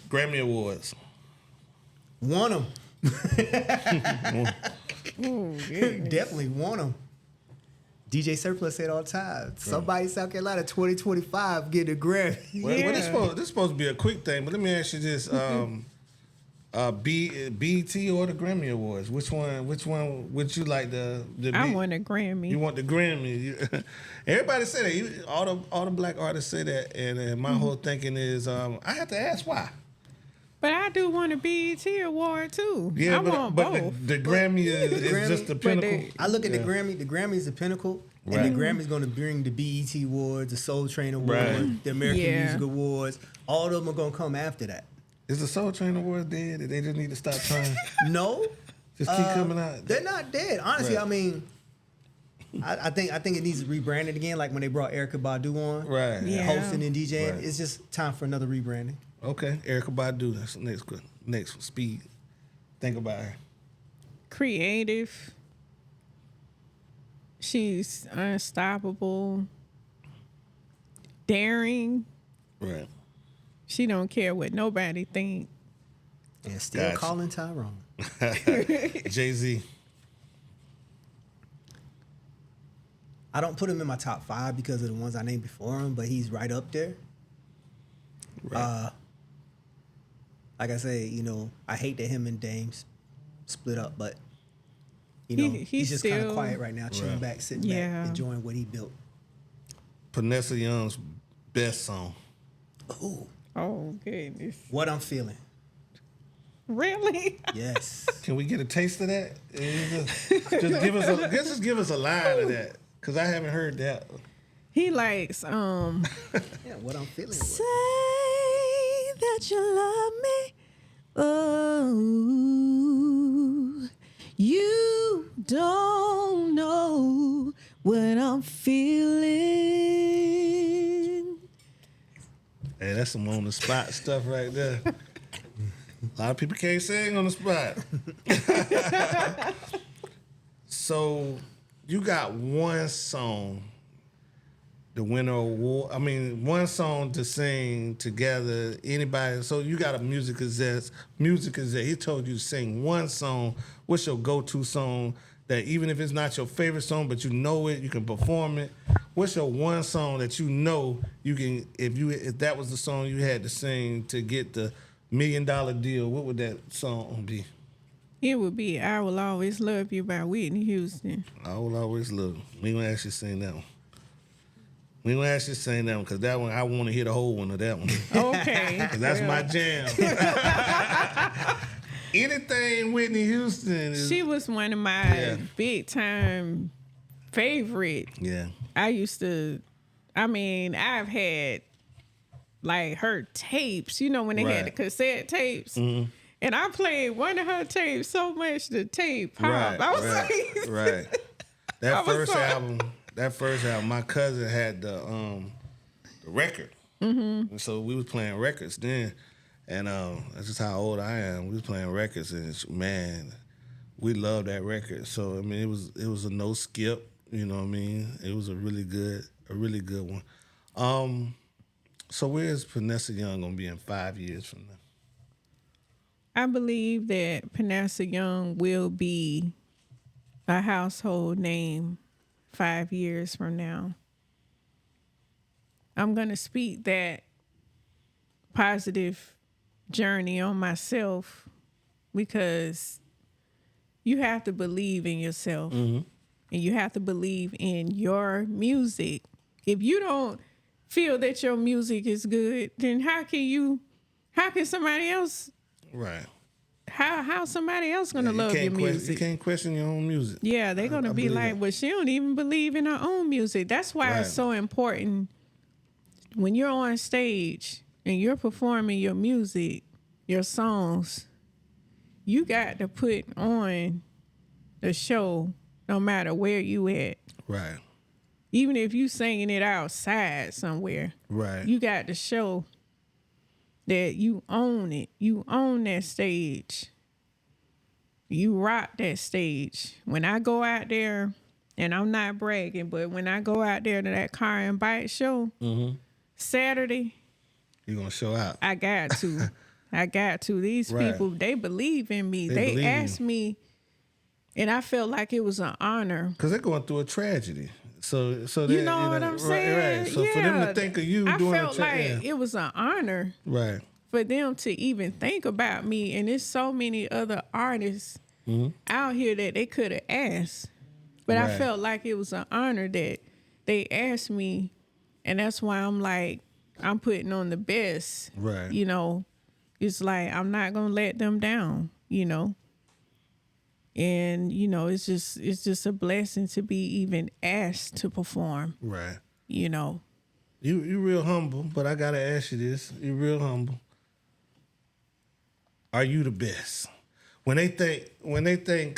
Grammy Awards. Won them. Ooh, Definitely won them. DJ Surplus said all the time, somebody in South Carolina 2025 get a Grammy. Well, this supposed to be a quick thing, but let me ask you this. BET or the Grammy Awards? Which one would you like the I want a Grammy. You want the Grammy. Everybody say that. All the black artists say that, and my whole thinking is I have to ask why. But I do want a BET award too. Yeah, I want both. The Grammy is just the pinnacle. I look at the Grammy. The Grammy is the pinnacle, and the Grammy is going to bring the BET Awards, the Soul Train Award, the American Music Awards. All of them are going to come after that. Is the Soul Train Awards dead? They just need to stop trying. No, just keep coming out. They're not dead. Honestly, I mean, I think it needs to rebrand it again, like when they brought Erykah Badu on, hosting and DJing. It's just time for another rebranding. Okay, Erykah Badu. That's the next speed. Think about her. Creative. She's unstoppable. Daring. Right. She don't care what nobody think. And still calling Tyrone. Jay-Z. I don't put him in my top 5 because of the ones I named before him, but he's right up there. Right. Like I say, I hate that him and Dame split up, but he's just kind of quiet right now, chilling back, sitting back, enjoying what he built. Panessia Young's best song. Oh goodness. What I'm Feeling. Really? Yes. Can we get a taste of that? Just give us a line of that, because I haven't heard that. He likes What I'm Feeling. Say that you love me. Oh, you don't know what I'm feeling. Hey, that's some on the spot stuff right there. A lot of people can't sing on the spot. So you got one song, the winner award. I mean, one song to sing together. Anybody? So you got a Music Gazette. He told you to sing one song. What's your go-to song that even if it's not your favorite song, but you know it, you can perform it? What's your one song that you know you can? If that was the song you had to sing to get the $1 million deal, what would that song be? It would be "I Will Always Love You" by Whitney Houston. I will always love. We gonna actually sing that one. We gonna actually sing that one because that one I want to hear the whole one of that one. Okay. 'Cause that's my jam. Anything Whitney Houston is. She was one of my big time favorite. Yeah. I've had like her tapes, when they had the cassette tapes. Mm-hmm. And I played one of her tapes so much the tape popped. I was like, right. That first album, my cousin had the record. Mm-hmm. And so we was playing records then. And that's just how old I am. We was playing records and man, we loved that record. So I mean it was a no skip, you know what I mean? It was a really good one. So where is Panessia Young gonna be in 5 years from now? I believe that Panessia Young will be a household name 5 years from now. I'm going to speak that positive journey on myself because you have to believe in yourself and you have to believe in your music. If you don't feel that your music is good, then how can somebody else? Right. How somebody else gonna love your music? You can't question your own music. Yeah, they're gonna be like, well, she don't even believe in her own music. That's why it's so important when you're on stage and you're performing your music, your songs, you got to put on the show no matter where you at. Right. Even if you singing it outside somewhere. Right. You got to show that you own it. You own that stage. You rock that stage. When I go out there, and I'm not bragging, but when I go out there to that car and bike show, Saturday, you're going to show out. I got to. These people, they believe in me. They asked me, and I felt like it was an honor. Because they're going through a tragedy. So you know what I'm saying? Right. So for them to think of you doing I felt like it was an honor. Right. For them to even think about me. And there's so many other artists out here that they could have asked. But I felt like it was an honor that they asked me. And that's why I'm like, I'm putting on the best. Right. It's like, I'm not going to let them down, And, it's just a blessing to be even asked to perform. Right. You real humble, but I gotta ask you this. You real humble. Are you the best? When they think,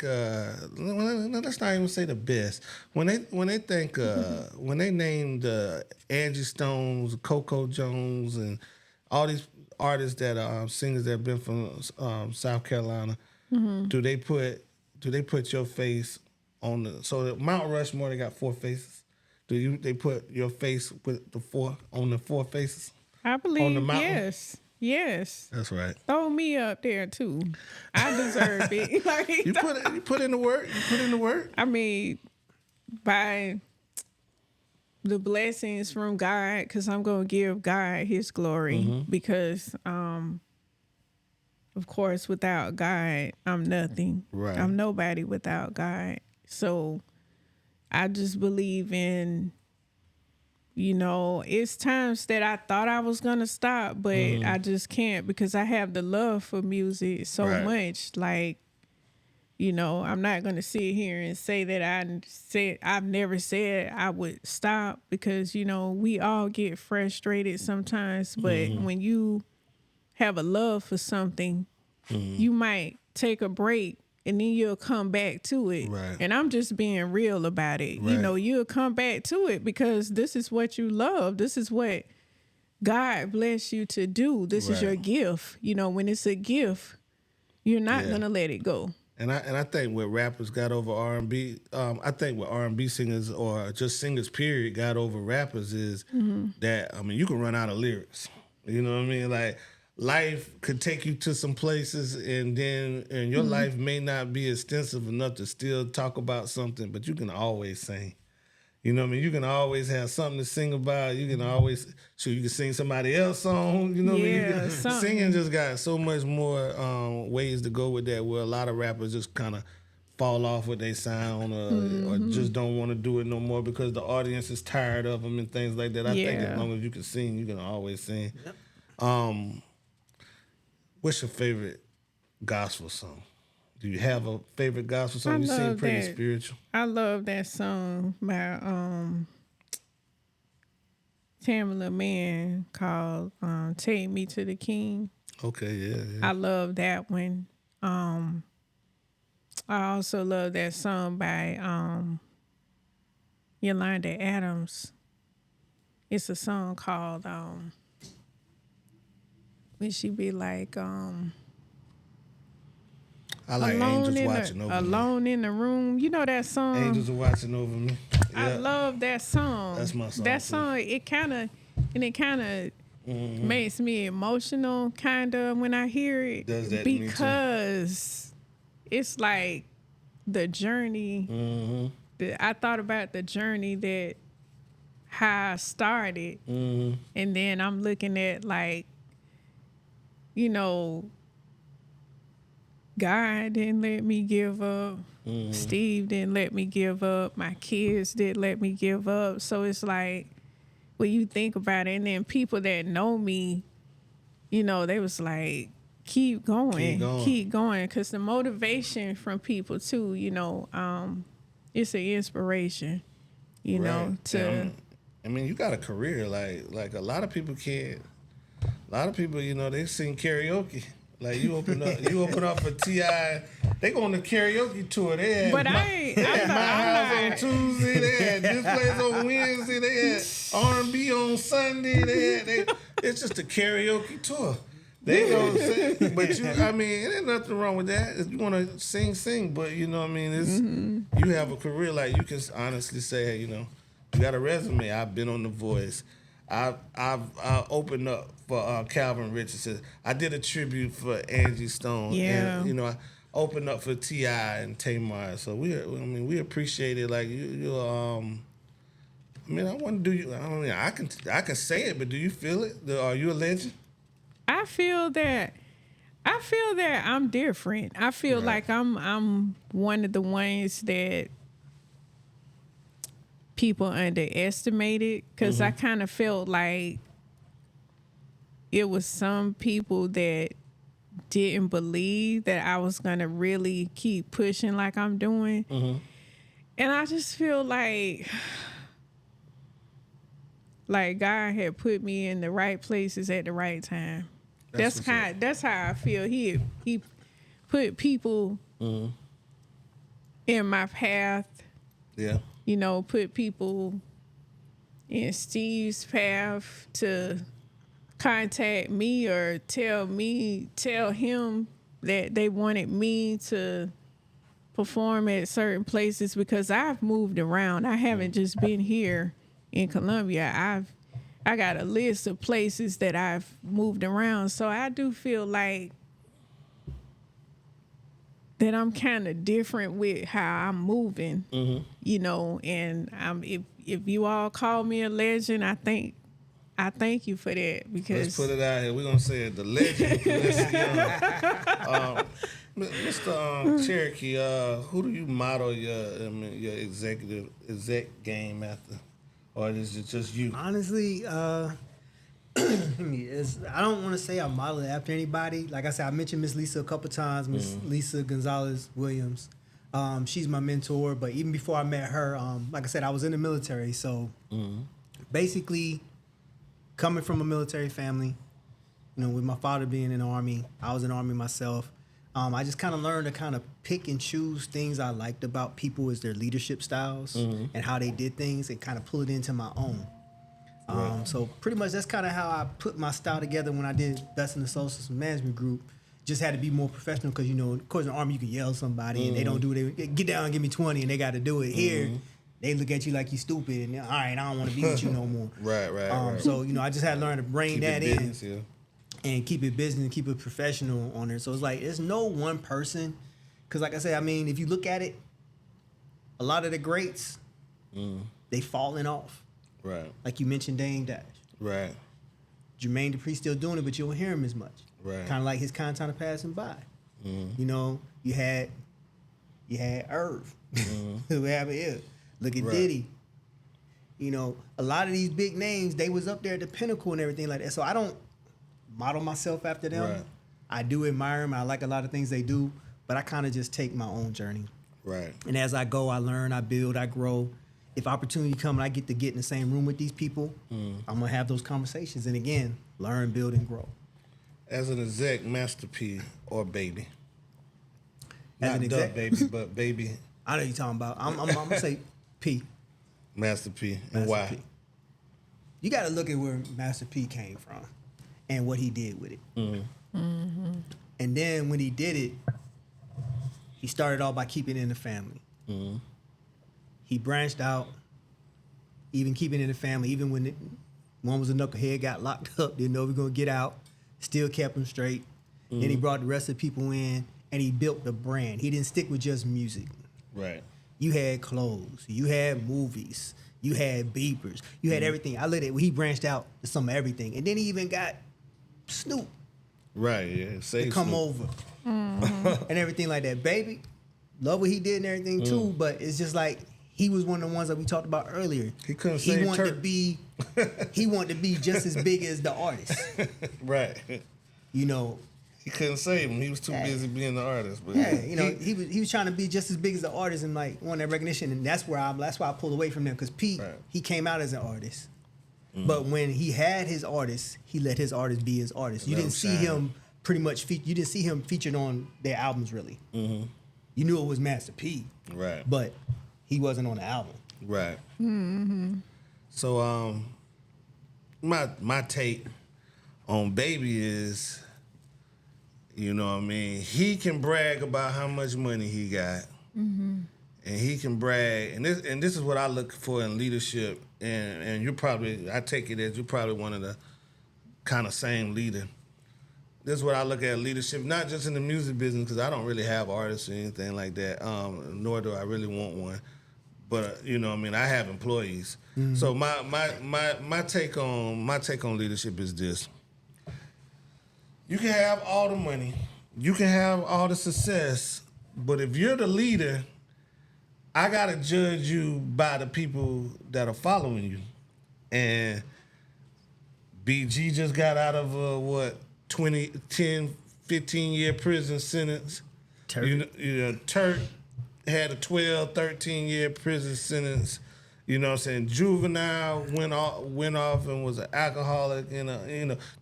let's not even say the best. When they think, when they named Angie Stones, Coco Jones, and all these artists that are singers that have been from South Carolina, do they put your face on so Mount Rushmore, they got 4 faces. They put your face with the 4 faces? I believe on the mountain? Yes. That's right. Throw me up there too. I deserve it. Like, you put in the work. I mean, by the blessings from God, because I'm going to give God his glory because, of course, without God, I'm nothing. Right. I'm nobody without God. So I just believe in, it's times that I thought I was going to stop, but I just can't because I have the love for music so much. Like, I'm not going to sit here and say that I've never said I would stop because, we all get frustrated sometimes. But when you have a love for something, you might take a break and then you'll come back to it. Right. And I'm just being real about it. Right. You'll come back to it because this is what you love. This is what God bless you to do. This is your gift. When it's a gift, you're not going to let it go. And I think what rappers got over R&B, I think what R&B singers or just singers period got over rappers is that, you can run out of lyrics. You know what I mean? Like, life could take you to some places and your life may not be extensive enough to still talk about something, but you can always sing. You know what I mean? You can always have something to sing about. You can always, you can sing somebody else's song. You know what I mean? Yeah, something. Singing just got so much more ways to go with that, where a lot of rappers just kind of fall off with their sound or just don't want to do it no more because the audience is tired of them and things like that. I think as long as you can sing, you can always sing. Yep. What's your favorite gospel song? Do you have a favorite gospel song? You seem pretty spiritual. I love that song by Tamala Man called "Take Me to the King." Okay, yeah. I love that one. I also love that song by Yolanda Adams. It's a song called when she be like I like Angels Watching Over Me. Alone in the Room. You know that song? Angels Are Watching Over Me. Yeah. I love that song. That's my song. That song, it kind of makes me emotional, kind of, when I hear it. Does that because it's like the journey. I thought about the journey that how I started, and then I'm looking at like, you know, God didn't let me give up. Steve didn't let me give up. My kids didn't let me give up. So it's like, when you think about it, and then people that know me, you know, they was like, keep going. Because the motivation from people too, you know, it's an inspiration, you know, to... I mean, you got a career. Like a lot of people can't... A lot of people, you know, they sing karaoke. Like you open up for T.I. They go on the karaoke tour. They had my house on Tuesday. They had this place on Wednesday. They had R&B on Sunday. It's just a karaoke tour. They don't sing, but I mean, there's nothing wrong with that. If you want to sing. But you know what I mean? It's you have a career. Like you can honestly say, hey, you know, you got a resume. I've been on The Voice. I've opened up for Calvin Richardson. I did a tribute for Angie Stone. Yeah. And, you know, I opened up for T.I. and Tamar. So we appreciate it. Like you I mean, I want to do you. I mean, I can say it, but do you feel it? Are you a legend? I feel that I'm different. I feel like I'm one of the ones that people underestimated, because I kind of felt like it was some people that didn't believe that I was going to really keep pushing like I'm doing. And I just feel like God had put me in the right places at the right time. That's how I feel. He put people in my path. Yeah. You know, put people in Steve's path to contact me or tell him that they wanted me to perform at certain places, because I've moved around. I haven't just been here in Columbia. I got a list of places that I've moved around. So I do feel like that I'm kind of different with how I'm moving, you know, and if you all call me a legend, I thank you for that, because... Let's put it out here. We're going to say it, the legend. Mr. Cherokee, who do you model your exec game after? Or is it just you? Honestly, I don't want to say I model it after anybody. Like I said, I mentioned Miss Lisa a couple times, Miss Lisa Gonzalez Williams. She's my mentor, but even before I met her, like I said, I was in the military. So basically, coming from a military family, you know, with my father being in the Army, I was in the Army myself. I just kind of learned to kind of pick and choose things I liked about people as their leadership styles and how they did things, and kind of pull it into my own. So pretty much that's kind of how I put my style together when I did Best in the Social System Management Group. Just had to be more professional, because, you know, of course in the Army you can yell at somebody and they don't do it. They get down and give me 20 and they got to do it. Here, they look at you like you stupid and all right, I don't want to be with you no more. Right. So, you know, I just had to learn to rein that in. Yeah. And keep it business and keep it professional on there. So it's like, there's no one person. Because like I said, I mean, if you look at it, a lot of the greats, they falling off. Right. Like you mentioned, Dame Dash. Right. Jermaine Dupri still doing it, but you don't hear him as much. Right. Kind of like his content of passing by. You know, you had Irv, who have it. Look at Right. Diddy. You know, a lot of these big names, they was up there at the pinnacle and everything like that. So I don't model myself after them. Right. I do admire them. I like a lot of things they do, but I kind of just take my own journey. Right. And as I go, I learn, I build, I grow. If opportunity come and I get to get in the same room with these people, I'm gonna have those conversations. And again, learn, build, and grow. As an exec, Master P or Baby? As Not an exec? Baby, but Baby. I know what you're talking about. I'm gonna say P. Master P. And Master why? P. You got to look at where Master P came from and what he did with it. And then when he did it, he started off by keeping it in the family. He branched out, even keeping it in the family, even when one was a knucklehead, got locked up, didn't know if he was going to get out, still kept him straight. Then he brought the rest of the people in, and he built the brand. He didn't stick with just music. Right. You had clothes, you had movies, you had beepers, you had everything. I looked at he branched out to some of everything. And then he even got Snoop Right, yeah. Say to come Snoop. over and everything like that. Baby, love what he did and everything too, but it's just like he was one of the ones that we talked about earlier. He couldn't he save wanted to Turk. be he wanted to be just as big as the artist. Right. You know, He couldn't save him. He was too busy being the artist. But yeah, you know, he was trying to be just as big as the artist and like want that recognition, and that's why I pulled away from them because Pete Right. he came out as an artist, but when he had his artist, he let his artist be his artist. You Let didn't him see shine. him pretty much. You didn't see him featured on their albums really. You knew it was Master P, Right. but he wasn't on the album. Right. So my take on Baby is, you know what I mean, he can brag about how much money he got. And he can brag, and this is what I look for in leadership, and you're probably, I take it as you're probably one of the kind of same leader. This is what I look at leadership, not just in the music business, because I don't really have artists or anything like that, nor do I really want one. But you know, what I mean, I have employees. So my take on leadership is this: you can have all the money, you can have all the success, but if you're the leader, I gotta judge you by the people that are following you. And BG just got out of 15-year prison sentence. Turk. You know, Turk had a 12, 13-year prison sentence. You know what I'm saying? Juvenile went off and was an alcoholic.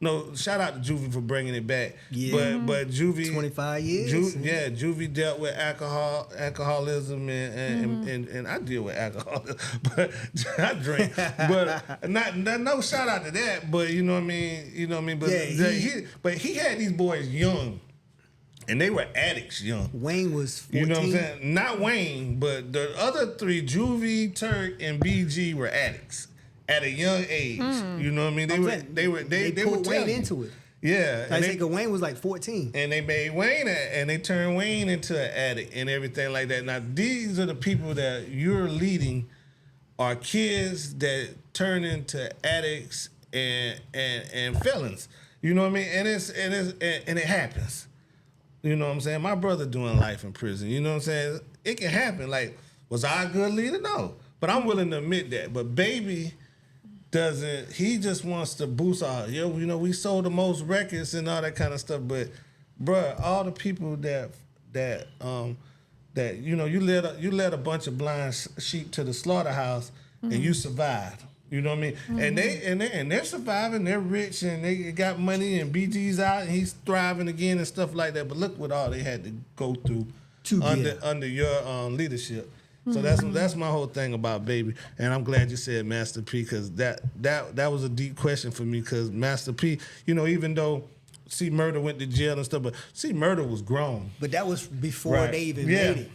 No, shout out to Juvie for bringing it back. Yeah. But Juvie 25 years. Juvie dealt with alcoholism and I deal with alcoholism, but I drink. But no shout out to that. But you know what I mean. But Yeah, he had these boys young. And they were addicts young. Wayne was 14. You know what I'm saying? Not Wayne, but the other three, Juvie, Turk, and BG, were addicts at a young age. You know what I mean? They pulled were Wayne telling. into it. Yeah. I think Wayne was like 14. And they made Wayne, and they turned Wayne into an addict and everything like that. Now, these are the people that you're leading, are kids that turn into addicts and felons. You know what I mean? And it happens. You know what I'm saying? My brother doing life in prison. You know what I'm saying? It can happen. Like, was I a good leader? No. But I'm willing to admit that. But Baby doesn't. He just wants to boost our. You know, we sold the most records and all that kind of stuff. But, bruh, all the people that you know, you led a bunch of blind sheep to the slaughterhouse and you survived. You know what I mean? And they're surviving. They're rich and they got money. And BG's out and he's thriving again and stuff like that. But look what all they had to go through under your leadership. So that's my whole thing about Baby. And I'm glad you said Master P, because that was a deep question for me. Because Master P, you know, even though C Murder went to jail and stuff, but C Murder was grown. But that was before they even made it.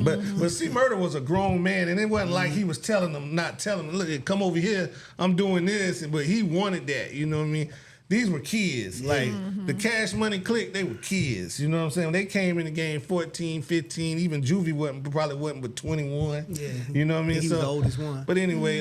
But C Murder was a grown man, and it wasn't like he was telling them, look, come over here, I'm doing this, but he wanted that, you know what I mean? these were kids. Like the Cash Money Clique, they were kids. You know what I'm saying? They came in the game 14, 15. Even Juvie probably wasn't but 21. Yeah. You know what I mean? He was the oldest one. But anyway,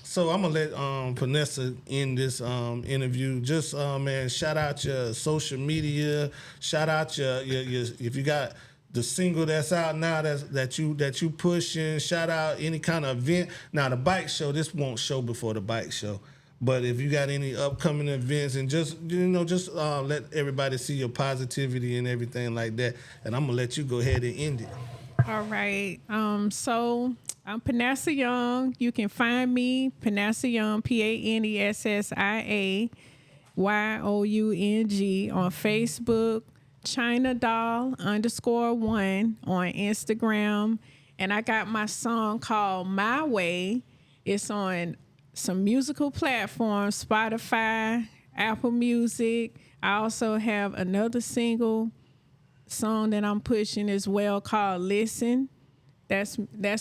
so I'm gonna let Panessia end this interview. Just man, shout out your social media. Shout out your if you got the single that's out now that you pushing. Shout out any kind of event. Now the bike show, this won't show before the bike show. But if you got any upcoming events and just let everybody see your positivity and everything like that. And I'm gonna let you go ahead and end it. All right. So I'm Panessia Young. You can find me, Panessia Young, PANESSIAYOUNG on Facebook, China Doll _1 on Instagram. And I got my song called My Way. It's on some musical platforms, Spotify, Apple Music. I also have another song that I'm pushing as well called Listen. That's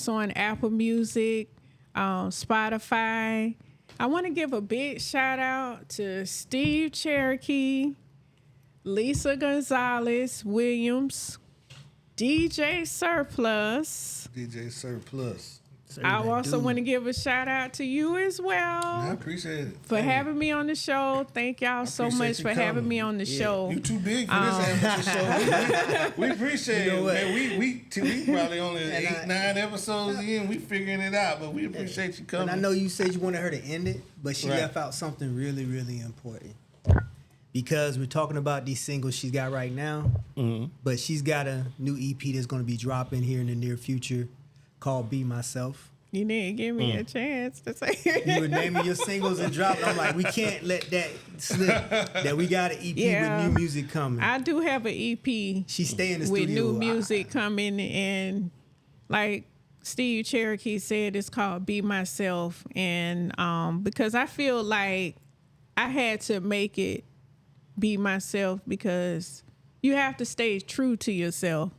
on Apple Music, Spotify. I want to give a big shout out to Steve Cherokee, Lisa Gonzalez Williams, DJ Surplus. I also want to give a shout out to you as well. I appreciate it. For having me on the show. Thank y'all so much for having me on the show. You too big for this amateur show. We appreciate it, man. We probably only 8-9 episodes in. We figuring it out, but we appreciate you coming. And I know you said you wanted her to end it, but she left out something really, really important. Because we're talking about these singles she's got right now, but she's got a new EP that's going to be dropping here in the near future called Be Myself. You didn't give me a chance to say You were naming your singles and dropping. I'm like, we can't let that slip. That we got an EP with new music coming. I do have an EP. She stay in the with studio new music coming, and like Steve Cherokee said, it's called Be Myself. And because I feel like I had to make it be myself, because you have to stay true to yourself.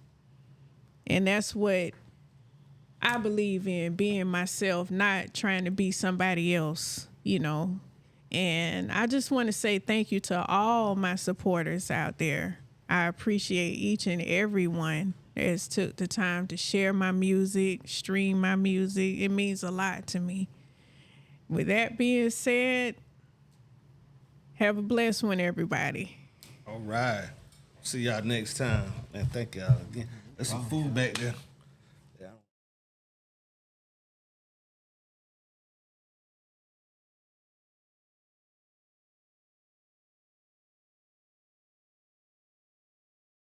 And that's what I believe in, being myself, not trying to be somebody else, you know. And I just want to say thank you to all my supporters out there. I appreciate each and every one that has took the time to share my music, stream my music. It means a lot to me. With that being said, have a blessed one, everybody. All right. See y'all next time. And thank y'all again. There's some food back there.